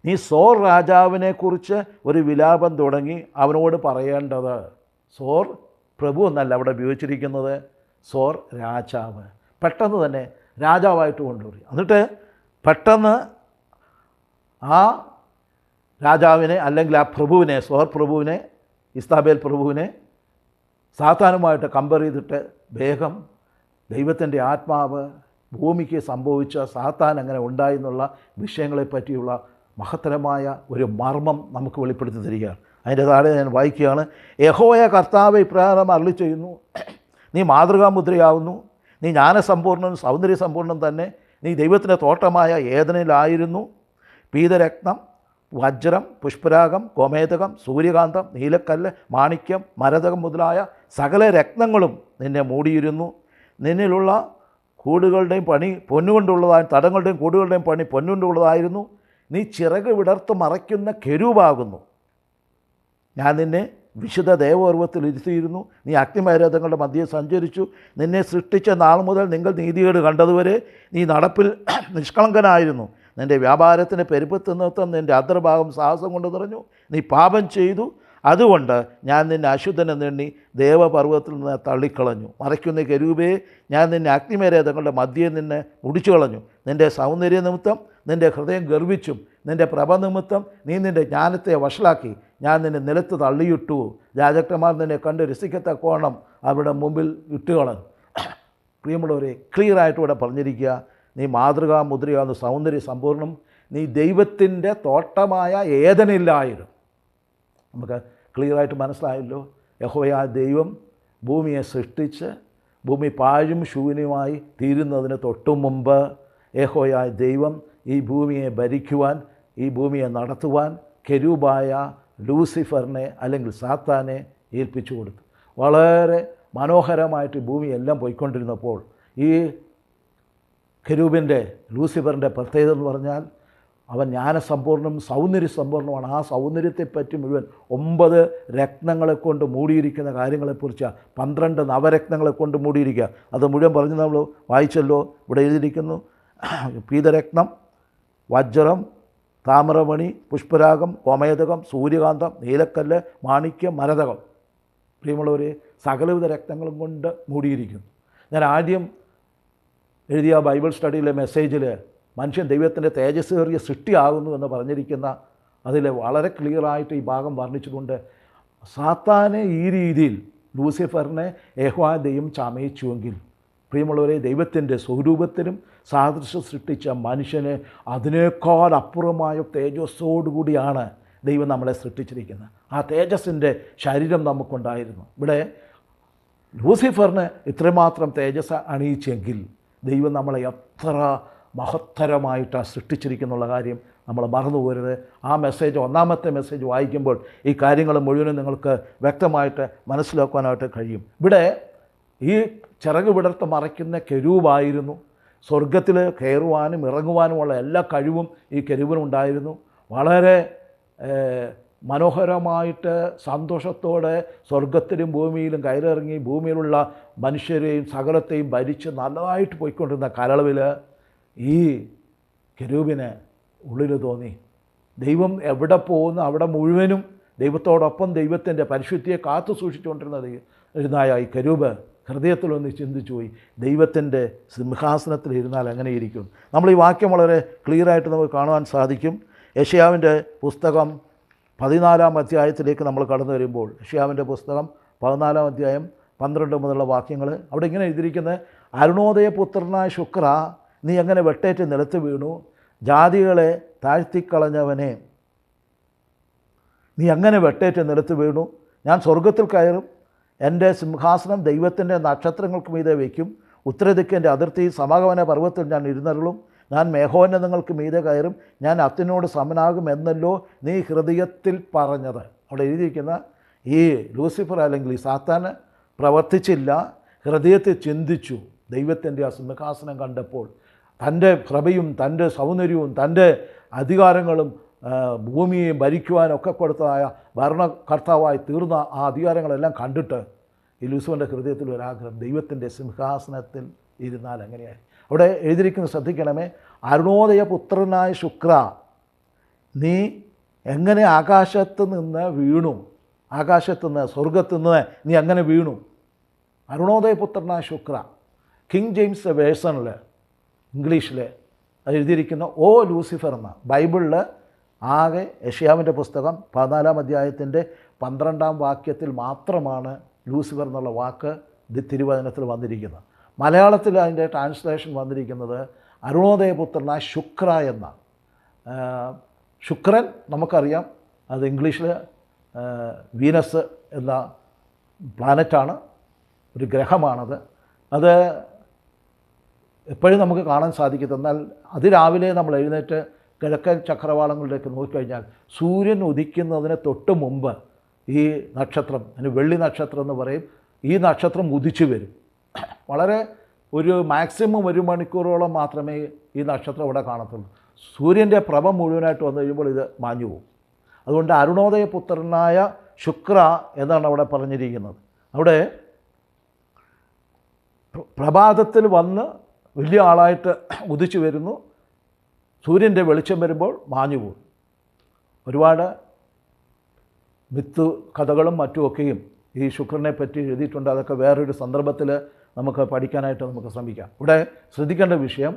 നീ സോർ രാജാവിനെക്കുറിച്ച് ഒരു വിലാപം തുടങ്ങി അവനോട് പറയേണ്ടത്. സോർ പ്രഭു എന്നല്ല അവിടെ ഉപയോഗിച്ചിരിക്കുന്നത്, സോർ രാജാവ്. പെട്ടെന്ന് തന്നെ രാജാവായിട്ട് കൊണ്ടുവരും. എന്നിട്ട് പെട്ടെന്ന് ആ രാജാവിനെ, അല്ലെങ്കിൽ ആ പ്രഭുവിനെ, സോർ പ്രഭുവിനെ, ഇസ്താബേൽ പ്രഭുവിനെ സാത്താനുമായിട്ട് കമ്പയർ ചെയ്തിട്ട് വേഗം ദൈവത്തിൻ്റെ ആത്മാവ് ഭൂമിക്ക് സംഭവിച്ച സാത്താൻ എങ്ങനെ ഉണ്ടായി എന്നുള്ള വിഷയങ്ങളെപ്പറ്റിയുള്ള മഹത്തരമായ ഒരു മർമ്മം നമുക്ക് വെളിപ്പെടുത്തി തരികയാണ്. അതിൻ്റെ താഴെ ഞാൻ വായിക്കുകയാണ്, യഹോവയായ കർത്താവ് ഇപ്രകാരം അരുളി ചെയ്യുന്നു, നീ മാതൃകാമുദ്രയാവുന്നു, നീ ജ്ഞാനസമ്പൂർണ്ണനും സൗന്ദര്യസമ്പൂർണ്ണനും തന്നെ. നീ ദൈവത്തിൻ്റെ തോട്ടമായ ഏദനിലായിരുന്നു. പീതരത്നം, വജ്രം, പുഷ്പരാഗം, ഗോമേതകം, സൂര്യകാന്തം, നീലക്കല്ല്, മാണിക്യം, മരതകം മുതലായ സകല രത്നങ്ങളും നിന്നെ മൂടിയിരുന്നു. നിന്നിലുള്ള കൂടുകളുടെയും പണി പൊന്നുകൊണ്ടുള്ളതായി, തടങ്ങളുടെയും കൂടുകളുടെയും പണി പൊന്നുകൊണ്ടുള്ളതായിരുന്നു. നീ ചിറക് വിടർത്ത് മറയ്ക്കുന്ന കെരൂബാകുന്നു. ഞാൻ നിന്നെ വിശുദ്ധ ദേവപർവ്വത്തിൽ ഇരുത്തിയിരുന്നു. നീ അഗ്നിമയരഥങ്ങളുടെ മധ്യേ സഞ്ചരിച്ചു. നിന്നെ സൃഷ്ടിച്ച നാൾ മുതൽ നിങ്ങൾ നീതികേട് കണ്ടതുവരെ നീ നടപ്പിൽ നിഷ്കളങ്കനായിരുന്നു. നിൻ്റെ വ്യാപാരത്തിൻ്റെ പെരുപ്പത്ത് നിമിത്തം നിൻ്റെ അന്തർഭാഗം സാഹസം കൊണ്ട് നിറഞ്ഞു. നീ പാപം ചെയ്തു. അതുകൊണ്ട് ഞാൻ നിന്നെ അശുദ്ധനെന്നെണ്ണി ദേവപർവ്വതത്തിൽ നിന്ന് തള്ളിക്കളഞ്ഞു. മറയ്ക്കുന്ന കെരൂബേ, ഞാൻ നിന്നെ അഗ്നിമയരഥങ്ങളുടെ മധ്യേ നിന്നെ മുടിച്ചു കളഞ്ഞു. നിൻ്റെ സൗന്ദര്യ നിമിത്തം നിൻ്റെ ഹൃദയം ഗർവിച്ചും നിൻ്റെ പ്രഭ നിമിത്തം നീ നിൻ്റെ ജ്ഞാനത്തെ വഷളാക്കി. ഞാൻ നിന്നെ നിലത്ത് തള്ളിയിട്ടു. രാജാക്കന്മാർ നിന്നെ കണ്ട് രസിക്കത്തക്കോണം അവരുടെ മുമ്പിൽ ഇട്ടുകളഞ്ഞു. പ്രിയമുള്ളവരെ, ക്ലിയറായിട്ട് ഇവിടെ പറഞ്ഞിരിക്കുക, നീ മാതൃകാ മുദ്രയാകുന്ന സൗന്ദര്യ സമ്പൂർണ്ണം. നീ ദൈവത്തിൻ്റെ തോട്ടമായ ഏദനിലായിരുന്നു. നമുക്ക് ക്ലിയറായിട്ട് മനസ്സിലായല്ലോ. യഹോവയായ ദൈവം ഭൂമിയെ സൃഷ്ടിച്ച് ഭൂമി പാഴും ശൂന്യമായി തീരുന്നതിന് തൊട്ടു മുമ്പ് യഹോവയായ ദൈവം ഈ ഭൂമിയെ ഭരിക്കുവാൻ, ഈ ഭൂമിയെ നടത്തുവാൻ കെരൂബായ ലൂസിഫറിനെ അല്ലെങ്കിൽ സാത്താനെ ഏൽപ്പിച്ചു കൊടുത്തു. വളരെ മനോഹരമായിട്ട് ഭൂമിയെല്ലാം പോയിക്കൊണ്ടിരുന്നപ്പോൾ ഈ കെരൂബിൻ്റെ ലൂസിഫറിൻ്റെ പ്രത്യേകത എന്ന് പറഞ്ഞാൽ അവൻ ജ്ഞാനസമ്പൂർണ്ണം സൗന്ദര്യസമ്പൂർണ്ണമാണ്. ആ സൗന്ദര്യത്തെപ്പറ്റി മുഴുവൻ 9 രത്നങ്ങളെ കൊണ്ട് മൂടിയിരിക്കുന്ന കാര്യങ്ങളെക്കുറിച്ച് 12 നവരത്നങ്ങളെ കൊണ്ട് മൂടിയിരിക്കുക. അത് മുഴുവൻ പറഞ്ഞ് നമ്മൾ വായിച്ചല്ലോ. ഇവിടെ എഴുതിയിരിക്കുന്നു, പീതരത്നം, വജ്രം, താമ്രമണി, പുഷ്പരാഗം, ഗോമേതകം, സൂര്യകാന്തം, നീലക്കല്ല്, മാണിക്യം, മരതകം. പ്രിയമുള്ളവരെ, സകലവിധ രത്നങ്ങളും കൊണ്ട് മൂടിയിരിക്കുന്നു. ഞാൻ ആദ്യം എഴുതിയ ബൈബിൾ സ്റ്റഡിയിലെ മെസ്സേജിൽ മനുഷ്യൻ ദൈവത്തിൻ്റെ തേജസ്സേറിയ സൃഷ്ടിയാകുന്നു എന്ന് പറഞ്ഞിരിക്കുന്ന അതിൽ വളരെ ക്ലിയറായിട്ട് ഈ ഭാഗം വർണ്ണിച്ചിട്ടുണ്ട്. സാത്താനെ ഈ രീതിയിൽ ലൂസിഫറിനെ യഹോവ ദൈവം ചമയിച്ചുവെങ്കിൽ, പ്രിയമുള്ളവരെ, ദൈവത്തിൻ്റെ സ്വരൂപത്തിലും സാദൃശ്യം സൃഷ്ടിച്ച മനുഷ്യനെ അതിനേക്കാൾ അപ്പുറമായ തേജസ്സോടുകൂടിയാണ് ദൈവം നമ്മളെ സൃഷ്ടിച്ചിരിക്കുന്നത്. ആ തേജസ്സിൻ്റെ ശരീരം നമുക്കുണ്ടായിരുന്നു. ഇവിടെ ലൂസിഫറിന് ഇത്രമാത്രം തേജസ് അണിയിച്ചെങ്കിൽ ദൈവം നമ്മളെ എത്ര മഹത്തരമായിട്ടാണ് സൃഷ്ടിച്ചിരിക്കുന്നുള്ള കാര്യം നമ്മൾ മറന്നു പോകരുത്. ആ മെസ്സേജ്, ഒന്നാമത്തെ മെസ്സേജ് വായിക്കുമ്പോൾ ഈ കാര്യങ്ങൾ മുഴുവനും നിങ്ങൾക്ക് വ്യക്തമായിട്ട് മനസ്സിലാക്കാനായിട്ട് കഴിയും. ഇവിടെ ഈ ചിറക് വിടർത്ത് മറയ്ക്കുന്ന കെരൂബായിരുന്നു. സ്വർഗത്തിൽ കയറുവാനും ഇറങ്ങുവാനുമുള്ള എല്ലാ കഴിവും ഈ കെരൂബിനുണ്ടായിരുന്നു. വളരെ മനോഹരമായിട്ട് സന്തോഷത്തോടെ സ്വർഗത്തിലും ഭൂമിയിലും കയറിറങ്ങി ഭൂമിയിലുള്ള മനുഷ്യരെയും സകലത്തെയും ഭരിച്ച് നല്ലതായിട്ട് പോയിക്കൊണ്ടിരുന്ന കാലയളവിൽ ഈ കെരൂബിന് ഉള്ളിൽ തോന്നി, ദൈവം എവിടെ പോകുന്നു അവിടെ മുഴുവനും ദൈവത്തോടൊപ്പം ദൈവത്തിൻ്റെ പരിശുദ്ധിയെ കാത്തു സൂക്ഷിച്ചുകൊണ്ടിരുന്നതായ ഈ കെരൂബ് ഹൃദയത്തിലൊന്ന് ചിന്തിച്ചു പോയി, ദൈവത്തിൻ്റെ സിംഹാസനത്തിൽ ഇരുന്നാൽ എങ്ങനെ ഇരിക്കും. നമ്മൾ ഈ വാക്യം വളരെ ക്ലിയറായിട്ട് നമുക്ക് കാണുവാൻ സാധിക്കും. യെശയ്യാവിൻ്റെ പുസ്തകം 14-ാം അധ്യായത്തിലേക്ക് നമ്മൾ കടന്നു വരുമ്പോൾ, യെശയ്യാവിൻ്റെ പുസ്തകം 14-ാം അധ്യായം 12 മുതലുള്ള വാക്യങ്ങൾ അവിടെ ഇങ്ങനെ എഴുതിയിരിക്കുന്നത്, അരുണോദയപുത്രനായ ശുക്ര, നീ എങ്ങനെ വെട്ടേറ്റ് നിലത്ത് വീണു, ജാതികളെ താഴ്ത്തിക്കളഞ്ഞവനെ, നീ അങ്ങനെ വെട്ടേറ്റ് നിലത്ത് വീണു. ഞാൻ സ്വർഗത്തിൽ കയറും, എൻ്റെ സിംഹാസനം ദൈവത്തിൻ്റെ നക്ഷത്രങ്ങൾക്ക് മീതെ വയ്ക്കും. ഉത്തരദിക്കിൻ്റെ അതിർത്തി സമാഗമന പർവ്വത്തിൽ ഞാൻ ഇരുന്നരുളും. ഞാൻ മേഘോന്നതങ്ങൾക്ക് മീതെ കയറും, ഞാൻ അത്തിനോട് സമനാകും എന്നല്ലോ നീ ഹൃദയത്തിൽ പറഞ്ഞത്. അവിടെ എഴുതിയിരിക്കുന്ന ഈ ലൂസിഫർ അല്ലെങ്കിൽ ഈ സാത്താൻ പ്രവർത്തിച്ചില്ല, ഹൃദയത്തിൽ ചിന്തിച്ചു. ദൈവത്തിൻ്റെ ആ സിംഹാസനം കണ്ടപ്പോൾ തൻ്റെ പ്രഭയും തൻ്റെ സൗന്ദര്യവും തൻ്റെ അധികാരങ്ങളും ഭൂമിയെ ഭരിക്കുവാനൊക്കെ കൊടുത്തതായ ഭരണകർത്താവായി തീർന്ന ആ അധികാരങ്ങളെല്ലാം കണ്ടിട്ട് ഈ ലൂസിഫറിൻ്റെ ഹൃദയത്തിൽ ഒരാഗ്രഹം, ദൈവത്തിൻ്റെ സിംഹാസനത്തിൽ ഇരുന്നാൽ എങ്ങനെയായി. അവിടെ എഴുതിയിരിക്കുന്നത് ശ്രദ്ധിക്കണമേ, അരുണോദയപുത്രനായ ശുക്ര, നീ എങ്ങനെ ആകാശത്ത് നിന്ന് വീണു, ആകാശത്ത് നിന്ന് സ്വർഗത്ത് നിന്ന് നീ എങ്ങനെ വീണു. അരുണോദയപുത്രനായ ശുക്ര, കിങ് ജെയിംസ് വേഴ്സണിൽ ഇംഗ്ലീഷിൽ എഴുതിയിരിക്കുന്ന ഓ ലൂസിഫർ എന്ന, ബൈബിളിൽ ആകെ യെശയ്യാവിൻ്റെ പുസ്തകം 14-ാം അധ്യായത്തിൻ്റെ 12-ാം വാക്യത്തിൽ മാത്രമാണ് ലൂസിഫർ എന്നുള്ള വാക്ക് തിരുവചനത്തിൽ വന്നിരിക്കുന്നത്. മലയാളത്തിൽ അതിൻ്റെ ട്രാൻസ്ലേഷൻ വന്നിരിക്കുന്നത് അരുണോദയപുത്രനായ ശുക്ര എന്നാണ്. ശുക്രൻ നമുക്കറിയാം, അത് ഇംഗ്ലീഷിൽ വീനസ് എന്ന പ്ലാനറ്റാണ്, ഒരു ഗ്രഹമാണത്. അത് എപ്പോഴും നമുക്ക് കാണാൻ സാധിക്കും. എന്നാൽ അതിരാവിലെ നമ്മൾ എഴുന്നേറ്റ് കിഴക്കൻ ചക്രവാളങ്ങളിലേക്ക് നോക്കിക്കഴിഞ്ഞാൽ സൂര്യൻ ഉദിക്കുന്നതിന് തൊട്ട് മുമ്പ് ഈ നക്ഷത്രം, അതിന് വെള്ളി നക്ഷത്രം എന്ന് പറയും, ഈ നക്ഷത്രം ഉദിച്ചു വരും. വളരെ ഒരു മാക്സിമം 1 മണിക്കൂറോളം മാത്രമേ ഈ നക്ഷത്രം ഇവിടെ കാണത്തുള്ളൂ. സൂര്യൻ്റെ പ്രഭ മുഴുവനായിട്ട് വന്നു കഴിയുമ്പോൾ ഇത് മാഞ്ഞു പോകും. അതുകൊണ്ട് അരുണോദയപുത്രനായ ശുക്ര എന്നാണ് അവിടെ പറഞ്ഞിരിക്കുന്നത്. അവിടെ പ്രഭാതത്തിൽ വന്ന് വലിയ ആളായിട്ട് ഉദിച്ചു വരുന്നു, സൂര്യൻ്റെ വെളിച്ചം വരുമ്പോൾ മാഞ്ഞു പോകും. ഒരുപാട് മിത്ത് കഥകളും മറ്റുമൊക്കെയും ഈ ശുക്രനെ പറ്റി എഴുതിയിട്ടുണ്ട്. അതൊക്കെ വേറൊരു സന്ദർഭത്തിൽ നമുക്ക് പഠിക്കാനായിട്ട് നമുക്ക് ശ്രമിക്കാം. ഇവിടെ ശ്രദ്ധിക്കേണ്ട വിഷയം,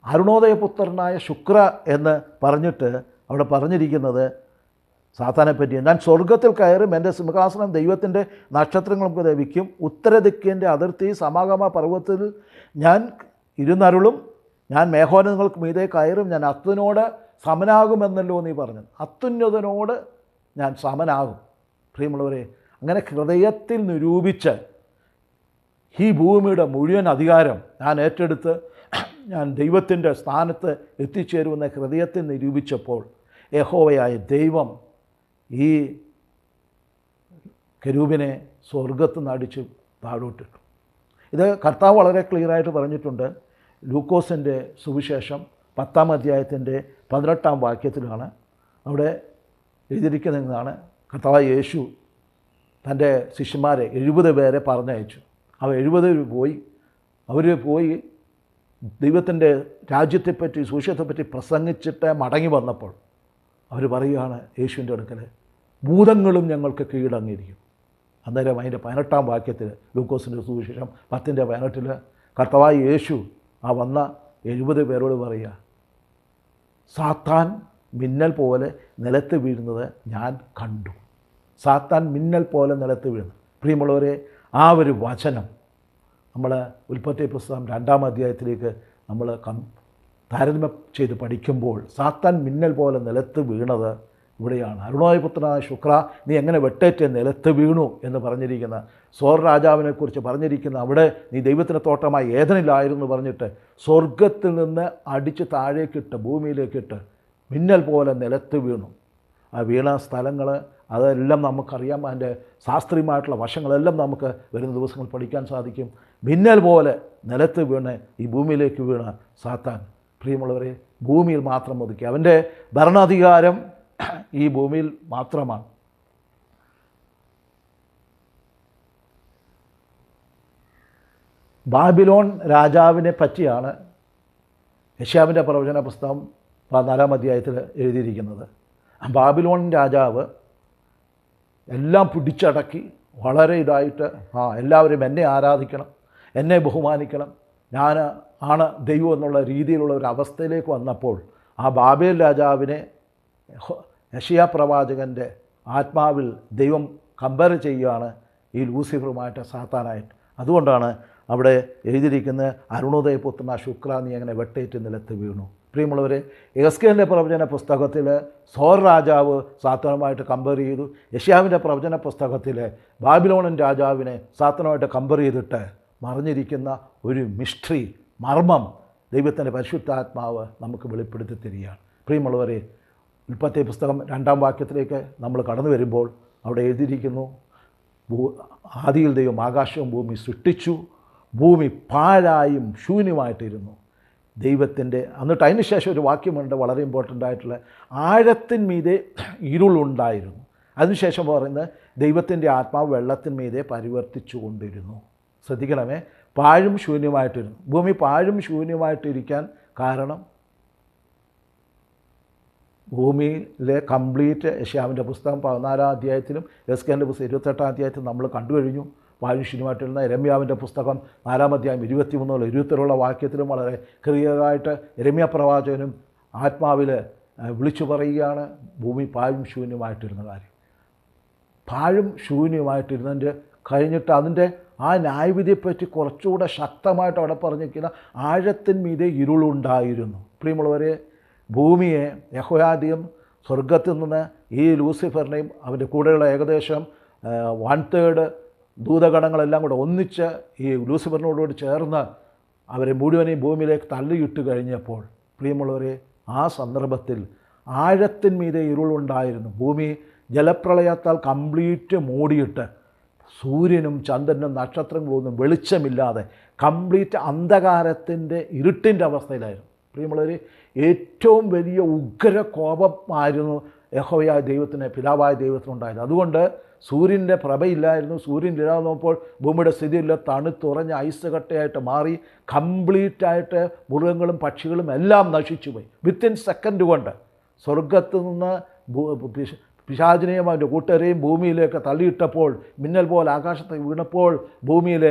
അരുണോദയപുത്രനായ ശുക്ര എന്ന് പറഞ്ഞിട്ട് അവിടെ പറഞ്ഞിരിക്കുന്നത് സാത്താനെ പറ്റി. ഞാൻ സ്വർഗത്തിൽ കയറും, എൻ്റെ സിംഹാസനം ദൈവത്തിൻ്റെ നക്ഷത്രങ്ങൾക്ക് ലഭിക്കും, ഉത്തരദിക്കിൻ്റെ അതിർത്തി സമാഗമ പർവ്വതത്തിൽ ഞാൻ ഇരുന്നരുളും, ഞാൻ മേഘോന്നതങ്ങൾക്ക് മീതെ കയറും, ഞാൻ അത്യുന്നതനോട് സമനാകുമെന്നല്ലോ നീ പറഞ്ഞത്. അത്യുന്നതനോട് ഞാൻ സമനാകും. പ്രിയമുള്ളവരെ, അങ്ങനെ ഹൃദയത്തിൽ നിരൂപിച്ച് ഈ ഭൂമിയുടെ മുഴുവൻ അധികാരം ഞാൻ ഏറ്റെടുത്ത് ഞാൻ ദൈവത്തിൻ്റെ സ്ഥാനത്ത് എത്തിച്ചേരുമെന്ന ഹൃദയത്തിൽ നിരൂപിച്ചപ്പോൾ യഹോവയായ ദൈവം ഈ കെരൂബിനെ സ്വർഗത്ത് നിന്ന് അടിച്ച് താഴോട്ടിട്ടു. ഇത് കർത്താവ് വളരെ ക്ലിയറായിട്ട് പറഞ്ഞിട്ടുണ്ട്. ലൂക്കോസിൻ്റെ സുവിശേഷം 10-ാം അധ്യായത്തിൻ്റെ 18-ാം വാക്യത്തിലാണ് അവിടെ എഴുതിയിരിക്കുന്നതാണ്. കർത്താവായ യേശു തൻ്റെ ശിഷ്യന്മാരെ 70 പേരെ പറഞ്ഞയച്ചു. അവർ 70 പോയി. അവർ പോയി ദൈവത്തിൻ്റെ രാജ്യത്തെപ്പറ്റി സുവിശേഷത്തെപ്പറ്റി പ്രസംഗിച്ചിട്ട് മടങ്ങി വന്നപ്പോൾ അവർ പറയുകയാണ് യേശുവിൻ്റെ അടുക്കൽ, ഭൂതങ്ങളും ഞങ്ങൾക്ക് കീഴടങ്ങിയിരിക്കും. അന്നേരം അതിൻ്റെ 18-ാം വാക്യത്തിൽ ലൂക്കോസിൻ്റെ സുവിശേഷം 10-18 കർത്താവായ യേശു ആ വന്ന 70 പേരോട് പറയുക, സാത്താൻ മിന്നൽ പോലെ നിലത്ത് വീഴുന്നത് ഞാൻ കണ്ടു. സാത്താൻ മിന്നൽ പോലെ നിലത്ത് വീഴുന്നു. പ്രിയമുള്ളവരെ, ആ ഒരു വചനം നമ്മൾ ഉൽപ്പത്തി പുസ്തകം 2-ാം അധ്യായത്തിലേക്ക് നമ്മൾ താരതമ്യം ചെയ്ത് പഠിക്കുമ്പോൾ സാത്താൻ മിന്നൽ പോലെ നിലത്ത് വീണത് ഇവിടെയാണ്. അരുണോദയപുത്രനായ ശുക്ര, നീ എങ്ങനെ വെട്ടേറ്റ് നിലത്ത് വീണു എന്ന് പറഞ്ഞിരിക്കുന്ന സോർ രാജാവിനെക്കുറിച്ച് പറഞ്ഞിരിക്കുന്ന അവിടെ നീ ദൈവത്തിൻ്റെ തോട്ടമായി ഏദനിലായിരുന്നു പറഞ്ഞിട്ട് സ്വർഗത്തിൽ നിന്ന് അടിച്ച് താഴേക്കിട്ട് ഭൂമിയിലേക്കിട്ട് മിന്നൽ പോലെ നിലത്ത് വീണു. ആ വീണ സ്ഥലങ്ങൾ അതെല്ലാം നമുക്കറിയാം. അതിൻ്റെ ശാസ്ത്രീയമായിട്ടുള്ള വശങ്ങളെല്ലാം നമുക്ക് വരുന്ന ദിവസങ്ങൾ പഠിക്കാൻ സാധിക്കും. മിന്നൽ പോലെ നിലത്ത് വീണ് ഈ ഭൂമിയിലേക്ക് വീണ സാത്താൻ, പ്രിയമുള്ളവരെ, ഭൂമിയിൽ മാത്രം ഒതുക്കി. അവൻ്റെ ഭരണാധികാരം ഈ ഭൂമിയിൽ മാത്രമാണ്. ബാബിലോൺ രാജാവിനെ പറ്റിയാണ് യെശയ്യാവിൻ്റെ പ്രവചന പുസ്തകം 14-ാം അധ്യായത്തിൽ എഴുതിയിരിക്കുന്നത്. ബാബിലോൺ രാജാവ് എല്ലാം പിടിച്ചടക്കി വളരെ ഇതായിട്ട് എല്ലാവരും എന്നെ ആരാധിക്കണം, എന്നെ ബഹുമാനിക്കണം, ഞാൻ ആണ് ദൈവം എന്നുള്ള രീതിയിലുള്ള ഒരു അവസ്ഥയിലേക്ക് വന്നപ്പോൾ ആ ബാബേൽ രാജാവിനെ യെശയ്യാ പ്രവാചകൻ്റെ ആത്മാവിൽ ദൈവം കമ്പയർ ചെയ്യുകയാണ് ഈ ലൂസിഫറുമായിട്ട്, സാത്താനായിട്ട്. അതുകൊണ്ടാണ് അവിടെ എഴുതിയിരിക്കുന്നത്, അരുണോദയപുത്രനായ ശുക്ര, നീ അങ്ങനെ വെട്ടേറ്റ് നിലത്ത് വീണു. പ്രിയമുള്ളവരെ, യെഹെസ്കേലിൻ്റെ പ്രവചന പുസ്തകത്തിൽ സോർ രാജാവ് സാത്താനുമായിട്ട് കമ്പയർ ചെയ്തു. യെശയ്യാവിൻ്റെ പ്രവചന പുസ്തകത്തിൽ ബാബിലോണിൻ രാജാവിനെ സാത്താനുമായിട്ട് കമ്പയർ ചെയ്തിട്ട് മറിഞ്ഞിരിക്കുന്ന ഒരു മിസ്റ്ററി, മർമ്മം ദൈവത്തിൻ്റെ പരിശുദ്ധാത്മാവ് നമുക്ക് വെളിപ്പെടുത്തി തരികയാണ്. പ്രിയമുള്ളവരെ, ഉൽപ്പത്തി പുസ്തകം 2-ാം വാക്യത്തിലേക്ക് നമ്മൾ കടന്നു വരുമ്പോൾ അവിടെ എഴുതിയിരിക്കുന്നു, ആദിയിൽ ദൈവം ആകാശവും ഭൂമി സൃഷ്ടിച്ചു, ഭൂമി പാഴായും ശൂന്യമായിട്ടിരുന്നു. ദൈവത്തിൻ്റെ എന്നിട്ട് അതിന് ശേഷം ഒരു വാക്യമുണ്ട് വളരെ ഇമ്പോർട്ടൻ്റ് ആയിട്ടുള്ള, ആഴത്തിന്മീതെ ഇരുളുണ്ടായിരുന്നു. അതിനുശേഷം പറയുന്നത് ദൈവത്തിൻ്റെ ആത്മാവ് വെള്ളത്തിന്മീതെ പരിവർത്തിച്ചു കൊണ്ടിരുന്നു. ശ്രദ്ധിക്കണമേ, പാഴും ശൂന്യമായിട്ടിരുന്നു. ഭൂമി പാഴും ശൂന്യമായിട്ടിരിക്കാൻ കാരണം ഭൂമിയിലെ കംപ്ലീറ്റ് യെശയ്യാവിൻ്റെ പുസ്തകം 14-ാം അധ്യായത്തിലും യെഹെസ്കേലിൻ്റെ പുസ്തകം 28-ാം അധ്യായത്തിലും നമ്മൾ കണ്ടുകഴിഞ്ഞു. പാഴുശൂന്യമായിട്ടിരുന്ന യെരമ്യാവിൻ്റെ പുസ്തകം 4-ാം അധ്യായം 23-26 വാക്യത്തിലും വളരെ ക്ലിയറായിട്ട് യെരമ്യാ പ്രവാചകനും ആത്മാവിൽ വിളിച്ചു പറയുകയാണ് ഭൂമി പാഴും ശൂന്യമായിട്ടിരുന്ന കാര്യം. പാഴും ശൂന്യമായിട്ടിരുന്നതിൻ്റെ കഴിഞ്ഞിട്ട് അതിൻ്റെ ആ ന്യായവിധിയെപ്പറ്റി കുറച്ചുകൂടെ ശക്തമായിട്ട് അവിടെ പറഞ്ഞിരിക്കുന്ന ആഴത്തിന്മീതെ ഇരുളുണ്ടായിരുന്നു. പ്രിയമുള്ളവരെ, ഭൂമിയെ യഹോയാദ്യം സ്വർഗത്തിൽ നിന്ന് ഈ ലൂസിഫറിനെയും അവൻ്റെ കൂടെയുള്ള ഏകദേശം 1/3 ദൂതഗണങ്ങളെല്ലാം കൂടെ ഒന്നിച്ച് ഈ ലൂസിഫറിനോടുകൂടി ചേർന്ന് അവരെ മുഴുവനെയും ഭൂമിയിലേക്ക് തള്ളിയിട്ട് കഴിഞ്ഞപ്പോൾ പ്രിയമുള്ളവരെ, ആ സന്ദർഭത്തിൽ ആഴത്തിന്മീതെ ഇരുളുണ്ടായിരുന്നു. ഭൂമി ജലപ്രളയത്താൽ കംപ്ലീറ്റ് മൂടിയിട്ട് സൂര്യനും ചന്ദ്രനും നക്ഷത്രങ്ങളൊന്നും വെളിച്ചമില്ലാതെ കംപ്ലീറ്റ് അന്ധകാരത്തിൻ്റെ ഇരുട്ടിൻ്റെ അവസ്ഥയിലായിരുന്നു. പ്രിയമുള്ളവർ, ഏറ്റവും വലിയ ഉഗ്ര കോപമായിരുന്നു യഹോവയായ ദൈവത്തിന്, പിതാവായ ദൈവത്തിനുണ്ടായത്. അതുകൊണ്ട് സൂര്യൻ്റെ പ്രഭയില്ലായിരുന്നു. സൂര്യൻ ഇല്ലാതെ നോക്കുമ്പോൾ ഭൂമിയുടെ സ്ഥിതിയില്ല, തണുത്തുറഞ്ഞ ഐസ് കട്ടയായിട്ട് മാറി കംപ്ലീറ്റായിട്ട് മൃഗങ്ങളും പക്ഷികളും എല്ലാം നശിച്ചു പോയി. വിത്തിൻ സെക്കൻഡ് കൊണ്ട് സ്വർഗത്തു നിന്ന് പിശാചിനെയും അവൻ്റെ കൂട്ടരെയും ഭൂമിയിലേക്ക് തള്ളിയിട്ടപ്പോൾ, മിന്നൽ പോലെ ആകാശത്ത് വീണപ്പോൾ, ഭൂമിയിലെ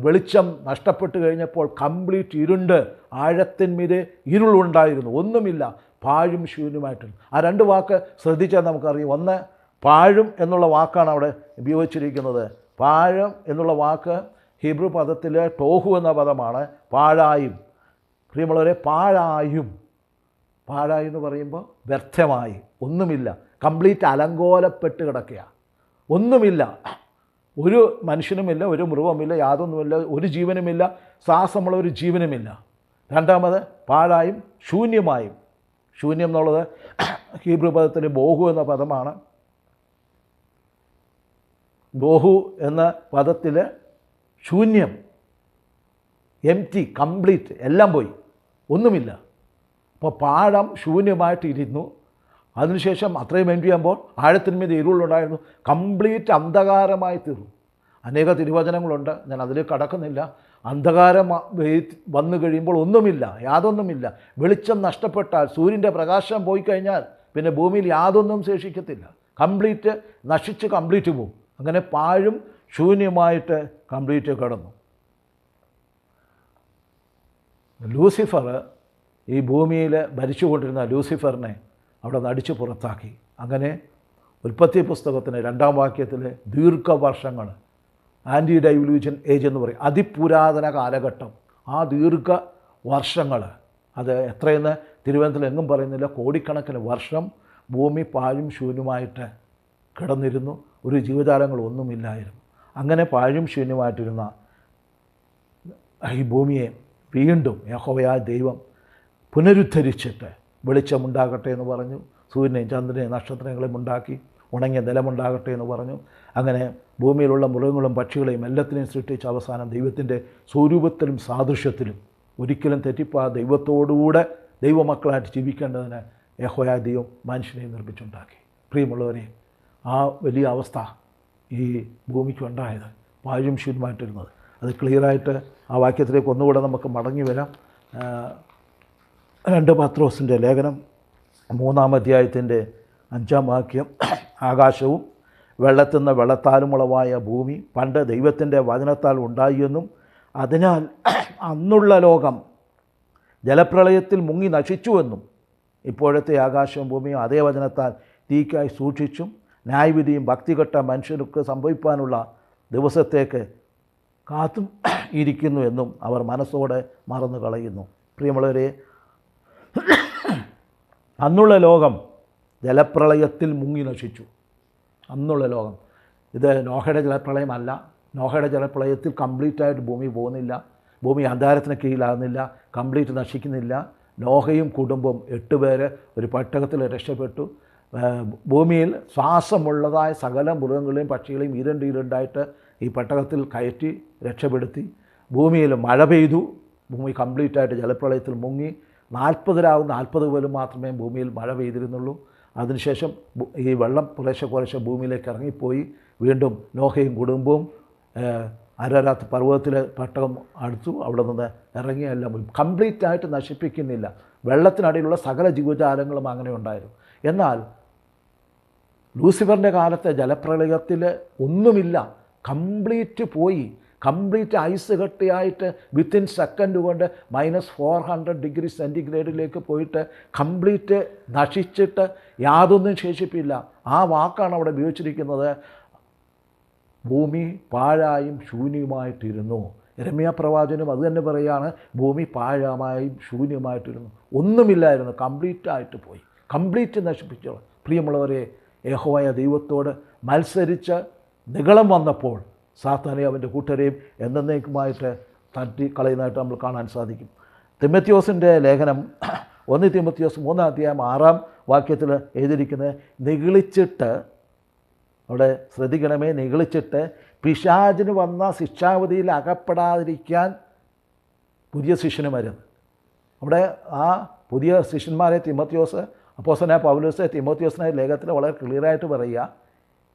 വെളിച്ചം നഷ്ടപ്പെട്ട് കഴിഞ്ഞപ്പോൾ കംപ്ലീറ്റ് ഇരുണ്ട്, ആഴത്തിന്മീതെ ഇരുളുണ്ടായിരുന്നു, ഒന്നുമില്ല, പാഴും ശൂന്യമായിട്ടുണ്ട്. ആ രണ്ട് വാക്ക് ശ്രദ്ധിച്ചാൽ നമുക്കറിയാം. ഒന്ന്, പാഴും എന്നുള്ള വാക്കാണ് അവിടെ ഉപയോഗിച്ചിരിക്കുന്നത്. പാഴും എന്നുള്ള വാക്ക് ഹീബ്രു പദത്തിൽ ടോഹു എന്ന പദമാണ്. പാഴായും, പ്രിയമുള്ളവരെ, പാഴായും എന്ന് പറയുമ്പോൾ വ്യർത്ഥമായി, ഒന്നുമില്ല, കംപ്ലീറ്റ് അലങ്കോലപ്പെട്ട് കിടക്കുക, ഒന്നുമില്ല, ഒരു മനുഷ്യനുമില്ല, ഒരു മൃഗവുമില്ല, യാതൊന്നുമില്ല, ഒരു ജീവനുമില്ല, ശ്വാസമുള്ള ഒരു ജീവനുമില്ല. രണ്ടാമത് പാഴായും ശൂന്യമായും. ശൂന്യം എന്നുള്ളത് ഹീബ്രു പദത്തിൽ ബോഹു എന്ന പദമാണ്. ബോഹു എന്ന പദത്തിൽ ശൂന്യം, എംറ്റി, കംപ്ലീറ്റ്, എല്ലാം പോയി, ഒന്നുമില്ല. അപ്പോൾ പാഴം ശൂന്യമായിട്ടിരുന്നു. അതിനുശേഷം അത്രയും എൻഡ് ചെയ്യുമ്പോൾ ആഴത്തിന്മീത് ഇരുളുണ്ടായിരുന്നു, കംപ്ലീറ്റ് അന്ധകാരമായി തീർന്നു. അനേക തിരുവചനങ്ങളുണ്ട്, ഞാൻ അതിലേക്ക് കടക്കുന്നില്ല. അന്ധകാരം വന്നു കഴിയുമ്പോൾ ഒന്നുമില്ല, യാതൊന്നുമില്ല. വെളിച്ചം നഷ്ടപ്പെട്ടാൽ, സൂര്യൻ്റെ പ്രകാശം പോയി കഴിഞ്ഞാൽ പിന്നെ ഭൂമിയിൽ യാതൊന്നും ശേഷിക്കത്തില്ല, കംപ്ലീറ്റ് നശിച്ച് കംപ്ലീറ്റ് പോകും. അങ്ങനെ പാഴും ശൂന്യമായിട്ട് കംപ്ലീറ്റ് കിടന്നു. ലൂസിഫർ, ഈ ഭൂമിയിൽ ഭരിച്ചുകൊണ്ടിരുന്ന ലൂസിഫറിനെ അവിടെ നടിച്ച് പുറത്താക്കി. അങ്ങനെ ഉൽപ്പത്തി പുസ്തകത്തിന് 2-ാം വാക്യത്തിൽ ദീർഘവർഷങ്ങൾ, ആൻറ്റി ഡൈവല്യൂഷൻ ഏജ് എന്ന് പറയും, അതിപുരാതന കാലഘട്ടം, ആ ദീർഘ വർഷങ്ങൾ, അത് എത്രയെന്ന് തിരുവനന്തപുരത്തിൽ എങ്ങും പറയുന്നില്ല, കോടിക്കണക്കിന് വർഷം ഭൂമി പാഴും ശൂന്യമായിട്ട് കിടന്നിരുന്നു. ഒരു ജീവജാലങ്ങളൊന്നുമില്ലായിരുന്നു. അങ്ങനെ പാഴും ശൂന്യമായിട്ടിരുന്ന ഈ ഭൂമിയെ വീണ്ടും യഹോവയായ ദൈവം പുനരുദ്ധരിച്ചിട്ട് വെളിച്ചമുണ്ടാകട്ടെ എന്ന് പറഞ്ഞു. സൂര്യനെയും ചന്ദ്രനെയും നക്ഷത്രങ്ങളെയും ഉണ്ടാക്കി, ഉണങ്ങിയ നിലമുണ്ടാകട്ടെ എന്ന് പറഞ്ഞു. അങ്ങനെ ഭൂമിയിലുള്ള മൃഗങ്ങളും പക്ഷികളെയും എല്ലാത്തിനെയും സൃഷ്ടിച്ച അവസാനം ദൈവത്തിൻ്റെ സ്വരൂപത്തിലും സാദൃശ്യത്തിലും ഒരിക്കലും തെറ്റിപ്പോകാതെ ദൈവത്തോടുകൂടെ ദൈവമക്കളായിട്ട് ജീവിക്കേണ്ടതിന് യഹോവയായ ദൈവം മനുഷ്യനെ നിർമ്മിച്ചുണ്ടാക്കി. പ്രിയമുള്ളവരെ, ആ വലിയ അവസ്ഥ ഈ ഭൂമിക്കുണ്ടായത്, പാഴും ശൂന്യമായിട്ടിരുന്നത്, അത് ക്ലിയറായിട്ട് ആ വാക്യത്തിലേക്ക് ഒന്നുകൂടെ നമുക്ക് മടങ്ങി വരാം. 2 പത്രോസിൻ്റെ ലേഖനം 3-ാം അധ്യായത്തിൻ്റെ 5-ാം വാക്യം, ആകാശവും വെള്ളത്തിൽ നിന്ന് വെള്ളത്താലും ഉളവായ ഭൂമി പണ്ട് ദൈവത്തിൻ്റെ വചനത്താൽ ഉണ്ടായിയെന്നും അതിനാൽ അന്നുള്ള ലോകം ജലപ്രളയത്തിൽ മുങ്ങി നശിച്ചുവെന്നും ഇപ്പോഴത്തെ ആകാശവും ഭൂമിയും അതേ വചനത്താൽ തീക്കായി സൂക്ഷിച്ചും ന്യായവിധിയും ഭക്തികെട്ട മനുഷ്യർക്ക് സംഭവിക്കാനുള്ള ദിവസത്തേക്ക് കാത്തും ഇരിക്കുന്നു എന്നും അവർ മനസ്സോടെ മറന്നു കളയുന്നു. പ്രിയമുള്ളവരെ, അന്നുള്ള ലോകം ജലപ്രളയത്തിൽ മുങ്ങി നശിച്ചു. അന്നുള്ള ലോകം, ഇത് നോഹയുടെ ജലപ്രളയമല്ല. നോഹയുടെ ജലപ്രളയത്തിൽ കംപ്ലീറ്റായിട്ട് ഭൂമി പോകുന്നില്ല, ഭൂമി അന്ധകാരത്തിന് കീഴിലാകുന്നില്ല, കംപ്ലീറ്റ് നശിക്കുന്നില്ല. നോഹയും കുടുംബം 8 പേര് ഒരു പെട്ടകത്തിൽ രക്ഷപ്പെട്ടു. ഭൂമിയിൽ ശ്വാസമുള്ളതായ സകല മൃഗങ്ങളെയും പക്ഷികളെയും ഇരണ്ടായിട്ട് ഈ പെട്ടകത്തിൽ കയറ്റി രക്ഷപ്പെടുത്തി. ഭൂമിയിൽ മഴ പെയ്തു, ഭൂമി കംപ്ലീറ്റായിട്ട് ജലപ്രളയത്തിൽ മുങ്ങി. 40 പോലും മാത്രമേ ഭൂമിയിൽ മഴ പെയ്തിരുന്നുള്ളൂ. അതിനുശേഷം ഈ വെള്ളം കുറേശ്ശെ ഭൂമിയിലേക്ക് ഇറങ്ങിപ്പോയി. വീണ്ടും നോഹയും കുടുംബവും അരാരാത്ത് പർവ്വതത്തിലെ പെട്ടകം അടുത്തു, അവിടെ നിന്ന് ഇറങ്ങി എല്ലാം കംപ്ലീറ്റായിട്ട് നശിപ്പിക്കുന്നില്ല. വെള്ളത്തിനടിയിലുള്ള സകല ജീവജാലങ്ങളും അങ്ങനെ ഉണ്ടായിരുന്നു. എന്നാൽ ലൂസിഫറിൻ്റെ കാലത്തെ ജലപ്രളയത്തിൽ ഒന്നുമില്ല, കംപ്ലീറ്റ് പോയി. കംപ്ലീറ്റ് ഐസ് കട്ടിയായിട്ട് വിത്തിൻ സെക്കൻഡ് കൊണ്ട് -400 ഡിഗ്രി സെൻറ്റിഗ്രേഡിലേക്ക് പോയിട്ട് കംപ്ലീറ്റ് നശിച്ചിട്ട് യാതൊന്നും ശേഷിപ്പില്ല. ആ വാക്കാണ് അവിടെ ഉപയോഗിച്ചിരിക്കുന്നത്. ഭൂമി പാഴായും ശൂന്യമായിട്ടിരുന്നു. യെരമ്യാ പ്രവാചകനും അത് തന്നെ പറയുകയാണ്, ഭൂമി പാഴായും ശൂന്യമായിട്ടിരുന്നു, ഒന്നുമില്ലായിരുന്നു, കംപ്ലീറ്റായിട്ട് പോയി, കംപ്ലീറ്റ് നശിപ്പിച്ചു. പ്രിയമുള്ളവരെ, യഹോവയായ ദൈവത്തോട് മത്സരിച്ച് നിഗളം വന്നപ്പോൾ സാത്താനെ അവൻ്റെ കൂട്ടരെയും എന്നേക്കുമായിട്ട് തട്ടി കളയുന്നതായിട്ട് നമ്മൾ കാണാൻ സാധിക്കും. തിമോത്തിയോസിൻ്റെ ലേഖനം 1 തിമോത്തിയോസ് 3:6 എഴുതിയിരിക്കുന്നത്, നിഗളിച്ചിട്ട്, അവിടെ ശ്രദ്ധിക്കണമേ, നിഗളിച്ചിട്ട് പിശാചിന് വന്ന ശിക്ഷാവധിയിൽ അകപ്പെടാതിരിക്കാൻ പുതിയ ശിഷ്യന് വരുന്നത്. അവിടെ ആ പുതിയ ശിഷ്യന്മാരെ തിമോത്തിയോസ്, അപ്പോസ്തലനായ പൗലോസ് തിമോത്തിയോസിനെ ലേഖനത്തിൽ വളരെ ക്ലിയറായിട്ട് പറയുക,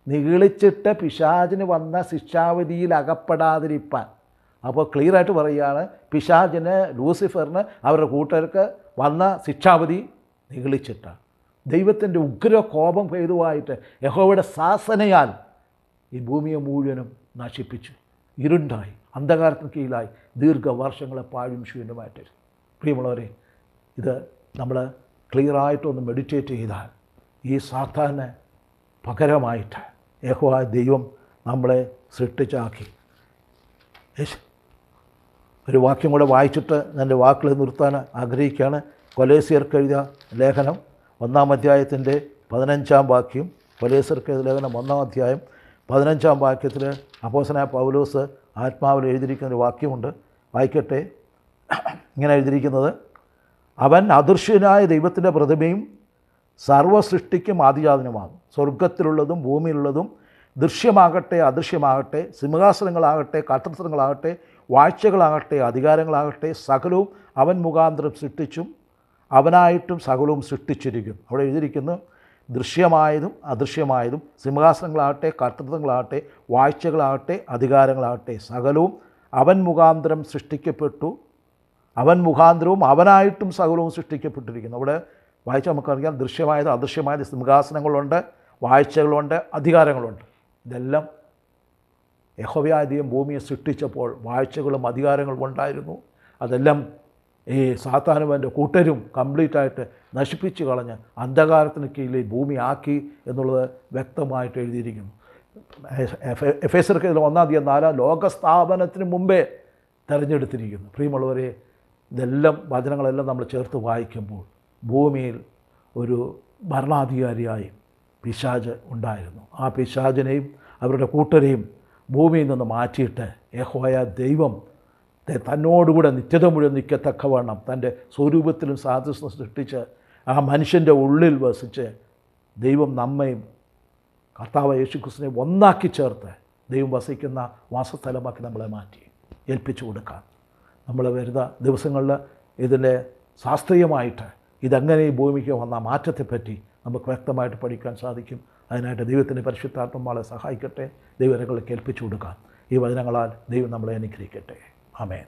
നിഗളിച്ചിട്ട് പിശാചിന് വന്ന ശിക്ഷാവധിയിൽ അകപ്പെടാതിരിപ്പാൻ. അപ്പോൾ ക്ലിയറായിട്ട് പറയുകയാണ്, പിശാചിന്, ലൂസിഫറിന്, അവരുടെ കൂട്ടർക്ക് വന്ന ശിക്ഷാവധി നിഗളിച്ചിട്ടാണ്. ദൈവത്തിൻ്റെ ഉഗ്ര കോപം ഹേതുവായിട്ട് യഹോവയുടെ ശാസനയാൽ ഈ ഭൂമിയെ മുഴുവനും നശിപ്പിച്ചു. ഇരുണ്ടായി, അന്ധകാരത്തിന് കീഴിലായി ദീർഘവർഷങ്ങളെ പാഴും ശൂന്യമായിട്ട്. പ്രിയമുള്ളവരെ, ഇത് നമ്മൾ ക്ലിയറായിട്ടൊന്ന് മെഡിറ്റേറ്റ് ചെയ്താൽ ഈ സാത്താന് പകരമായിട്ട് യഹോവ ദൈവം നമ്മളെ സൃഷ്ടിച്ചാക്കി. ഒരു വാക്യം കൂടെ വായിച്ചിട്ട് എൻ്റെ വാക്കുകൾ നിർത്താൻ ആഗ്രഹിക്കുകയാണ്. കൊലോസ്യർക്ക് എഴുതിയ ലേഖനം 1-ാം അധ്യായത്തിൻ്റെ 15-ാം വാക്യം. കൊലോസ്യർക്ക് എഴുതിയ ലേഖനം 1-ാം അധ്യായം 15-ാം വാക്യത്തിൽ അപ്പോസ്തലനായ പൗലോസ് ആത്മാവിൽ എഴുതിയിരിക്കുന്ന ഒരു വാക്യമുണ്ട്, വായിക്കട്ടെ. ഇങ്ങനെ എഴുതിയിരിക്കുന്നത്, അവൻ അദൃശ്യനായ ദൈവത്തിൻ്റെ പ്രതിമയും സർവ്വസൃഷ്ടിക്കും ആദിജാതനുമാകും. സ്വർഗത്തിലുള്ളതും ഭൂമിയിലുള്ളതും ദൃശ്യമാകട്ടെ അദൃശ്യമാകട്ടെ, സിംഹാസനങ്ങളാകട്ടെ കർത്തൃത്വങ്ങളാകട്ടെ വാഴ്ചകളാകട്ടെ അധികാരങ്ങളാകട്ടെ, സകലവും അവൻ മുഖാന്തരം സൃഷ്ടിച്ചും അവനായിട്ടും സകലവും സൃഷ്ടിച്ചിരിക്കും. അവിടെ എഴുതിയിരിക്കുന്നു, ദൃശ്യമായതും അദൃശ്യമായതും, സിംഹാസനങ്ങളാകട്ടെ കർത്തൃത്വങ്ങളാകട്ടെ വാഴ്ചകളാകട്ടെ അധികാരങ്ങളാകട്ടെ, സകലവും അവൻ മുഖാന്തരം സൃഷ്ടിക്കപ്പെട്ടു, അവൻ മുഖാന്തരവും അവനായിട്ടും സകലവും സൃഷ്ടിക്കപ്പെട്ടിരിക്കുന്നു. അവിടെ വായിച്ചാൽ നമുക്കറിയാം, ദൃശ്യമായത് അദൃശ്യമായത്, സിംഹാസനങ്ങളുണ്ട്, വാഴ്ചകളുണ്ട്, അധികാരങ്ങളുണ്ട്. ഇതെല്ലാം യഹോവയായ ദൈവം ഭൂമിയെ സൃഷ്ടിച്ചപ്പോൾ വാഴ്ചകളും അധികാരങ്ങളും ഉണ്ടായിരുന്നു. അതെല്ലാം ഈ സാത്താനും എൻ്റെ കൂട്ടരും കംപ്ലീറ്റായിട്ട് നശിപ്പിച്ച് കളഞ്ഞ് അന്ധകാരത്തിന് കീഴിൽ ഭൂമി ആക്കി എന്നുള്ളത് വ്യക്തമായിട്ട് എഴുതിയിരിക്കുന്നു. എഫേസ്യർക്ക് 1:4 ലോകസ്ഥാപനത്തിന് മുമ്പേ തിരഞ്ഞെടുത്തിരിക്കുന്നു. പ്രിയമുള്ളവരെ, ഇതെല്ലാം വചനങ്ങളെല്ലാം നമ്മൾ ചേർത്ത് വായിക്കുമ്പോൾ ഭൂമിയിൽ ഒരു ഭരണാധികാരിയായി പിശാച് ഉണ്ടായിരുന്നു. ആ പിശാചിനെയും അവരുടെ കൂട്ടരെയും ഭൂമിയിൽ നിന്ന് മാറ്റിയിട്ട് യഹോവയായ ദൈവം തന്നോടുകൂടെ നിത്യത മുഴുവൻ നിൽക്കത്തക്കവണ്ണം തൻ്റെ സ്വരൂപത്തിലും സാദൃശ്യം സൃഷ്ടിച്ച് ആ മനുഷ്യൻ്റെ ഉള്ളിൽ വസിച്ച് ദൈവം നമ്മയും കർത്താവ് യേശുക്രിസ്തുവിനെ ഒന്നാക്കി ചേർത്ത് ദൈവം വസിക്കുന്ന വാസസ്ഥലമാക്കി നമ്മളെ മാറ്റി ഏൽപ്പിച്ചു കൊടുക്കാൻ. നമ്മൾ വരുന്ന ദിവസങ്ങളിൽ ഇതിൻ്റെ ശാസ്ത്രീയമായിട്ട് ഇതെങ്ങനെ ഈ ഭൂമിക്ക് വന്ന മാറ്റത്തെപ്പറ്റി നമുക്ക് വ്യക്തമായിട്ട് പഠിക്കാൻ സാധിക്കും. അതിനായിട്ട് ദൈവത്തിൻ്റെ പരിശുദ്ധാത്മ നമ്മളെ സഹായിക്കട്ടെ. ദൈവങ്ങളെ ഏൽപ്പിച്ചു കൊടുക്കാം. ഈ വചനങ്ങളാൽ ദൈവം നമ്മളെ അനുഗ്രഹിക്കട്ടെ. ആമേൻ.